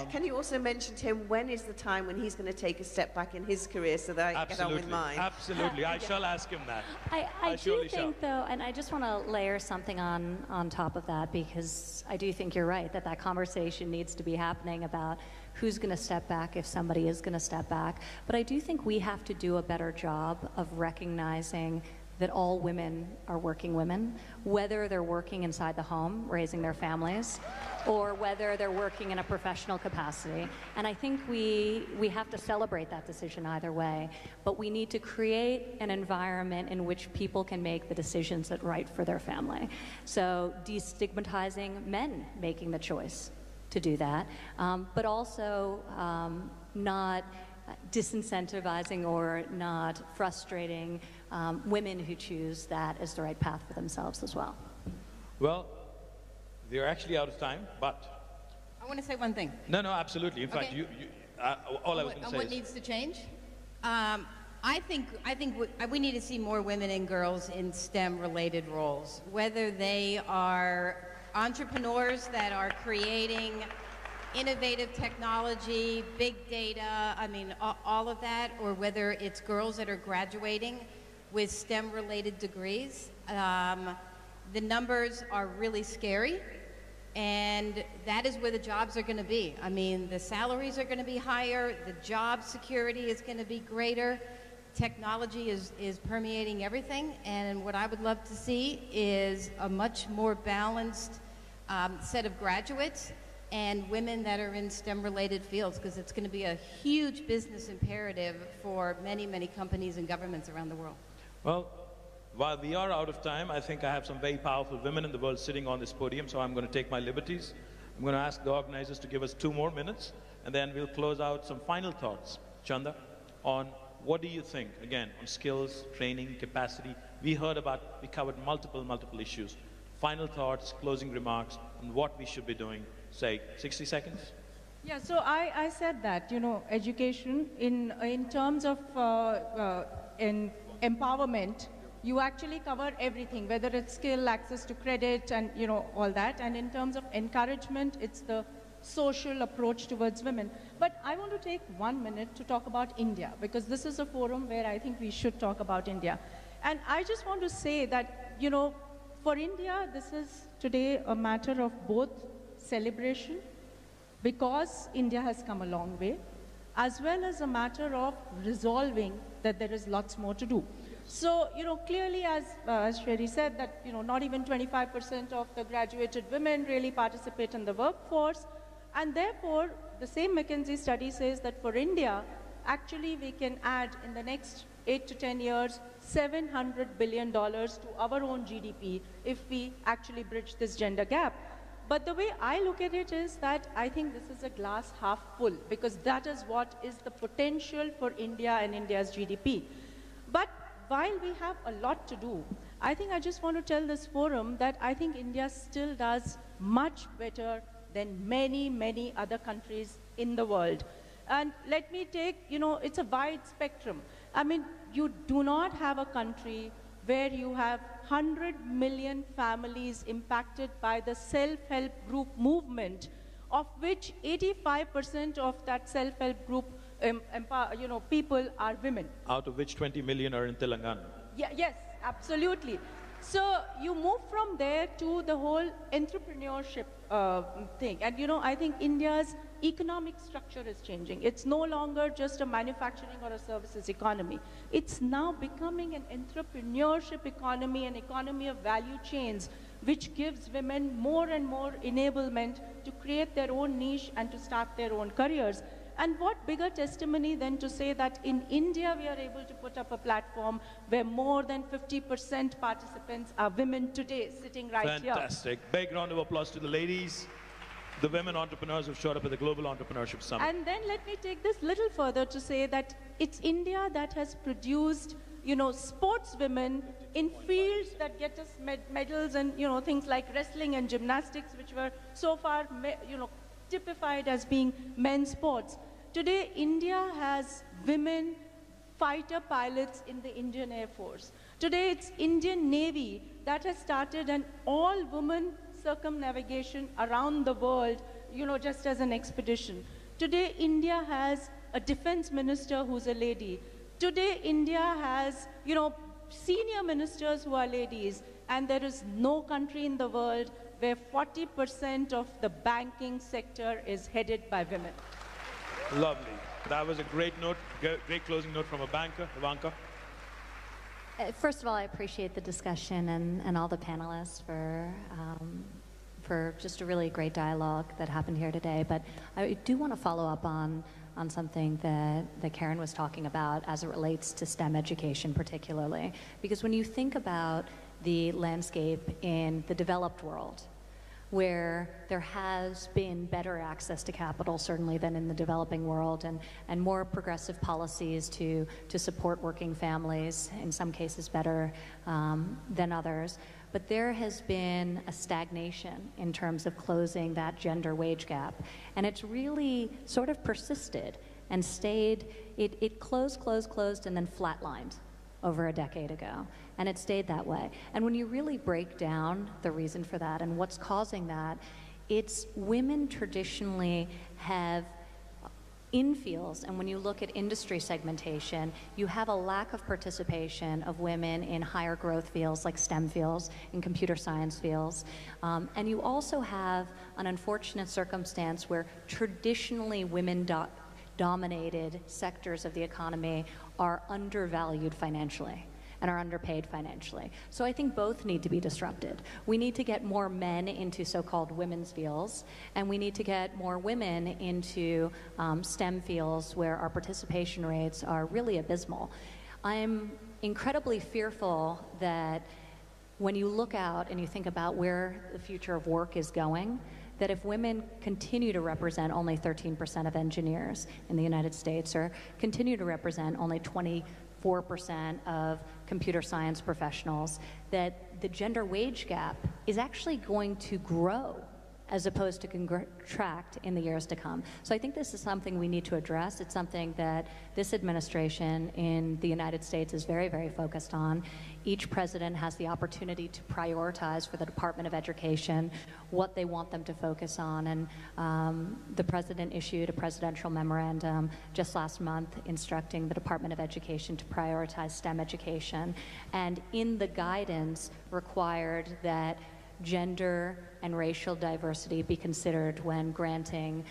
Can you also mention to him when is the time when he's going to take a step back in his career so that I can get on with mine? Absolutely, I shall ask him that. I do think, though, and I just want to layer something on top of that, because I do think you're right, that conversation needs to be happening about who's going to step back if somebody is going to step back. But I do think we have to do a better job of recognizing that all women are working women, whether they're working inside the home, raising their families, or whether they're working in a professional capacity. And I think we have to celebrate that decision either way, but we need to create an environment in which people can make the decisions that are right for their family. So destigmatizing men making the choice to do that, but also not disincentivizing or not frustrating women who choose that as the right path for themselves as well. Well, we're actually out of time, but... I want to say one thing. No, absolutely. In fact, all I was going to say what needs to change? I think we need to see more women and girls in STEM-related roles, whether they are entrepreneurs that are creating innovative technology, big data, all of that, or whether it's girls that are graduating with STEM-related degrees. The numbers are really scary, and that is where the jobs are going to be. The salaries are going to be higher, the job security is going to be greater, technology is permeating everything, and what I would love to see is a much more balanced set of graduates and women that are in STEM-related fields, because it's going to be a huge business imperative for many, many companies and governments around the world. Well, while we are out of time, I think I have some very powerful women in the world sitting on this podium, so I'm going to take my liberties. I'm going to ask the organizers to give us 2 more minutes, and then we'll close out some final thoughts. Chanda, on what do you think, again, on skills, training, capacity? We covered multiple issues. Final thoughts, closing remarks on what we should be doing. Say, 60 seconds? Yeah, so I said that, education in terms of in empowerment, you actually cover everything, whether it's skill, access to credit, and all that. And in terms of encouragement, it's the social approach towards women. But I want to take 1 minute to talk about India, because this is a forum where I think we should talk about India. And I just want to say that, for India, this is today a matter of both celebration, because India has come a long way, as well as a matter of resolving that there is lots more to do. So, clearly, as Sherry said, that, not even 25% of the graduated women really participate in the workforce. And therefore, the same McKinsey study says that for India, actually we can add in the next 8 to 10 years, $700 billion to our own GDP if we actually bridge this gender gap. But the way I look at it is that I think this is a glass half full, because that is what is the potential for India and India's GDP. But while we have a lot to do, I think I just want to tell this forum that I think India still does much better than many, many other countries in the world. And let me take, it's a wide spectrum. I mean, you do not have a country where you have 100 million families impacted by the self-help group movement, of which 85% of that self-help group people are women. Out of which 20 million are in Telangana. Yeah, yes, absolutely. So you move from there to the whole entrepreneurship thing. And I think India's economic structure is changing. It's no longer just a manufacturing or a services economy. It's now becoming an entrepreneurship economy, an economy of value chains, which gives women more and more enablement to create their own niche and to start their own careers. And what bigger testimony than to say that in India we are able to put up a platform where more than 50% participants are women today, sitting right here. Fantastic. Big round of applause to the ladies, the women entrepreneurs who showed up at the Global Entrepreneurship Summit. And then let me take this little further to say that it's India that has produced, sportswomen in fields that get us medals and, things like wrestling and gymnastics, which were so far, typified as being men's sports. Today, India has women fighter pilots in the Indian Air Force. Today, it's Indian Navy that has started an all-woman circumnavigation around the world, just as an expedition. Today, India has a defense minister who's a lady. Today, India has, senior ministers who are ladies, and there is no country in the world where 40% of the banking sector is headed by women. Lovely. That was a great note, great closing note from a banker. Ivanka? First of all, I appreciate the discussion and all the panelists for just a really great dialogue that happened here today. But I do want to follow up on something that Karen was talking about as it relates to STEM education particularly. Because when you think about the landscape in the developed world, where there has been better access to capital, certainly, than in the developing world, and more progressive policies to support working families, in some cases better than others. But there has been a stagnation in terms of closing that gender wage gap. And it's really sort of persisted and stayed, it closed, and then flatlined over a decade ago. And it stayed that way. And when you really break down the reason for that and what's causing that, it's women traditionally have in fields, and when you look at industry segmentation, you have a lack of participation of women in higher growth fields like STEM fields, in computer science fields. And you also have an unfortunate circumstance where traditionally women dominated sectors of the economy are undervalued financially and are underpaid financially. So I think both need to be disrupted. We need to get more men into so-called women's fields, and we need to get more women into STEM fields where our participation rates are really abysmal. I'm incredibly fearful that when you look out and you think about where the future of work is going, that if women continue to represent only 13% of engineers in the United States, or continue to represent only 24% of computer science professionals, that the gender wage gap is actually going to grow as opposed to contract in the years to come. So I think this is something we need to address. It's something that this administration in the United States is very, very focused on. Each president has the opportunity to prioritize for the Department of Education what they want them to focus on. And the president issued a presidential memorandum just last month instructing the Department of Education to prioritize STEM education. And in the guidance required that gender and racial diversity be considered when granting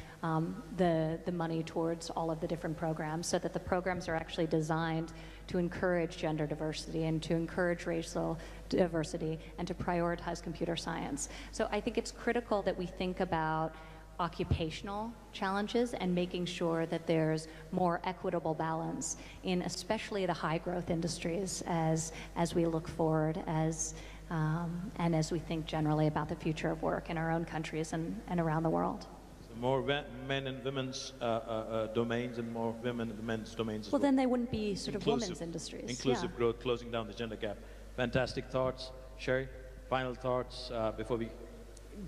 the money towards all of the different programs, so that the programs are actually designed to encourage gender diversity and to encourage racial diversity and to prioritize computer science. So I think it's critical that we think about occupational challenges and making sure that there's more equitable balance in especially the high growth industries as we look forward and as we think generally about the future of work in our own countries and around the world. So more men and women's domains and more women and men's domains as well. Well, then they wouldn't be sort of women's industries. Inclusive growth, closing down the gender gap. Fantastic thoughts. Sherry, final thoughts before we...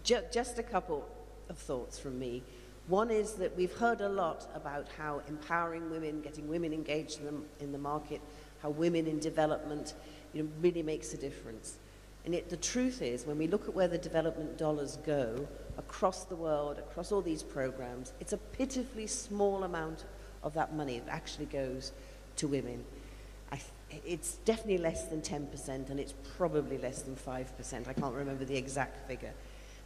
Just a couple of thoughts from me. One is that we've heard a lot about how empowering women, getting women engaged in the market, how women in development, really makes a difference. And yet the truth is, when we look at where the development dollars go across the world, across all these programs, it's a pitifully small amount of that money that actually goes to women. It's definitely less than 10%, and it's probably less than 5%. I can't remember the exact figure.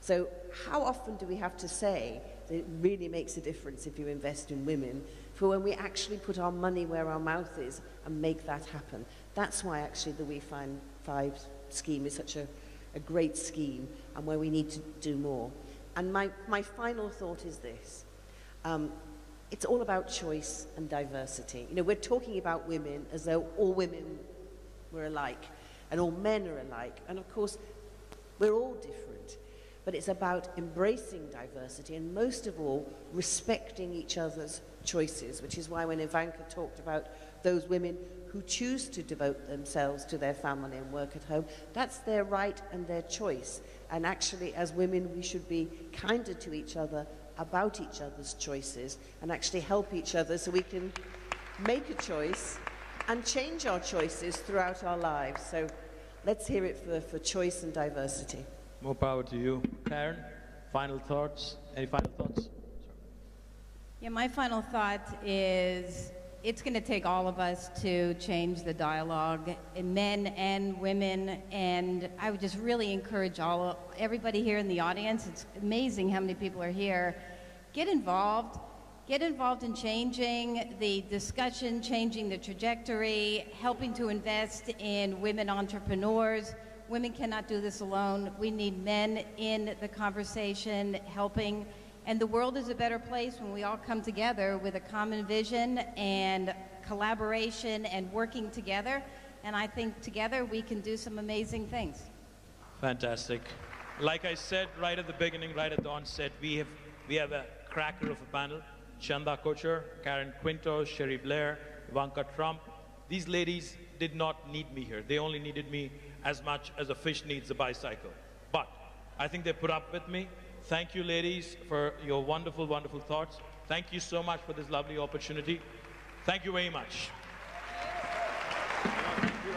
So how often do we have to say that it really makes a difference if you invest in women for when we actually put our money where our mouth is and make that happen? That's why actually the We Find Five scheme is such a great scheme and where we need to do more. And my final thought is this. It's all about choice and diversity. We're talking about women as though all women were alike and all men are alike. And of course, we're all different. But it's about embracing diversity and most of all, respecting each other's choices, which is why when Ivanka talked about those women who choose to devote themselves to their family and work at home, that's their right and their choice. And actually, as women, we should be kinder to each other about each other's choices and actually help each other so we can make a choice and change our choices throughout our lives. So let's hear it for choice and diversity. More power to you. Karen, final thoughts? Any final thoughts? Yeah, my final thought is it's going to take all of us to change the dialogue, men and women, and I would just really encourage everybody here in the audience. It's amazing how many people are here. Get involved. Get involved in changing the discussion, changing the trajectory, helping to invest in women entrepreneurs. Women cannot do this alone. We need men in the conversation, helping. And the world is a better place when we all come together with a common vision and collaboration and working together. And I think together we can do some amazing things. Fantastic. Like I said right at the beginning, right at the onset, we have a cracker of a panel. Chanda Kocher, Karen Quinto, Sherry Blair, Ivanka Trump. These ladies did not need me here. They only needed me as much as a fish needs a bicycle. But I think they put up with me. Thank you, ladies, for your wonderful, wonderful thoughts. Thank you so much for this lovely opportunity. Thank you very much. Thank you,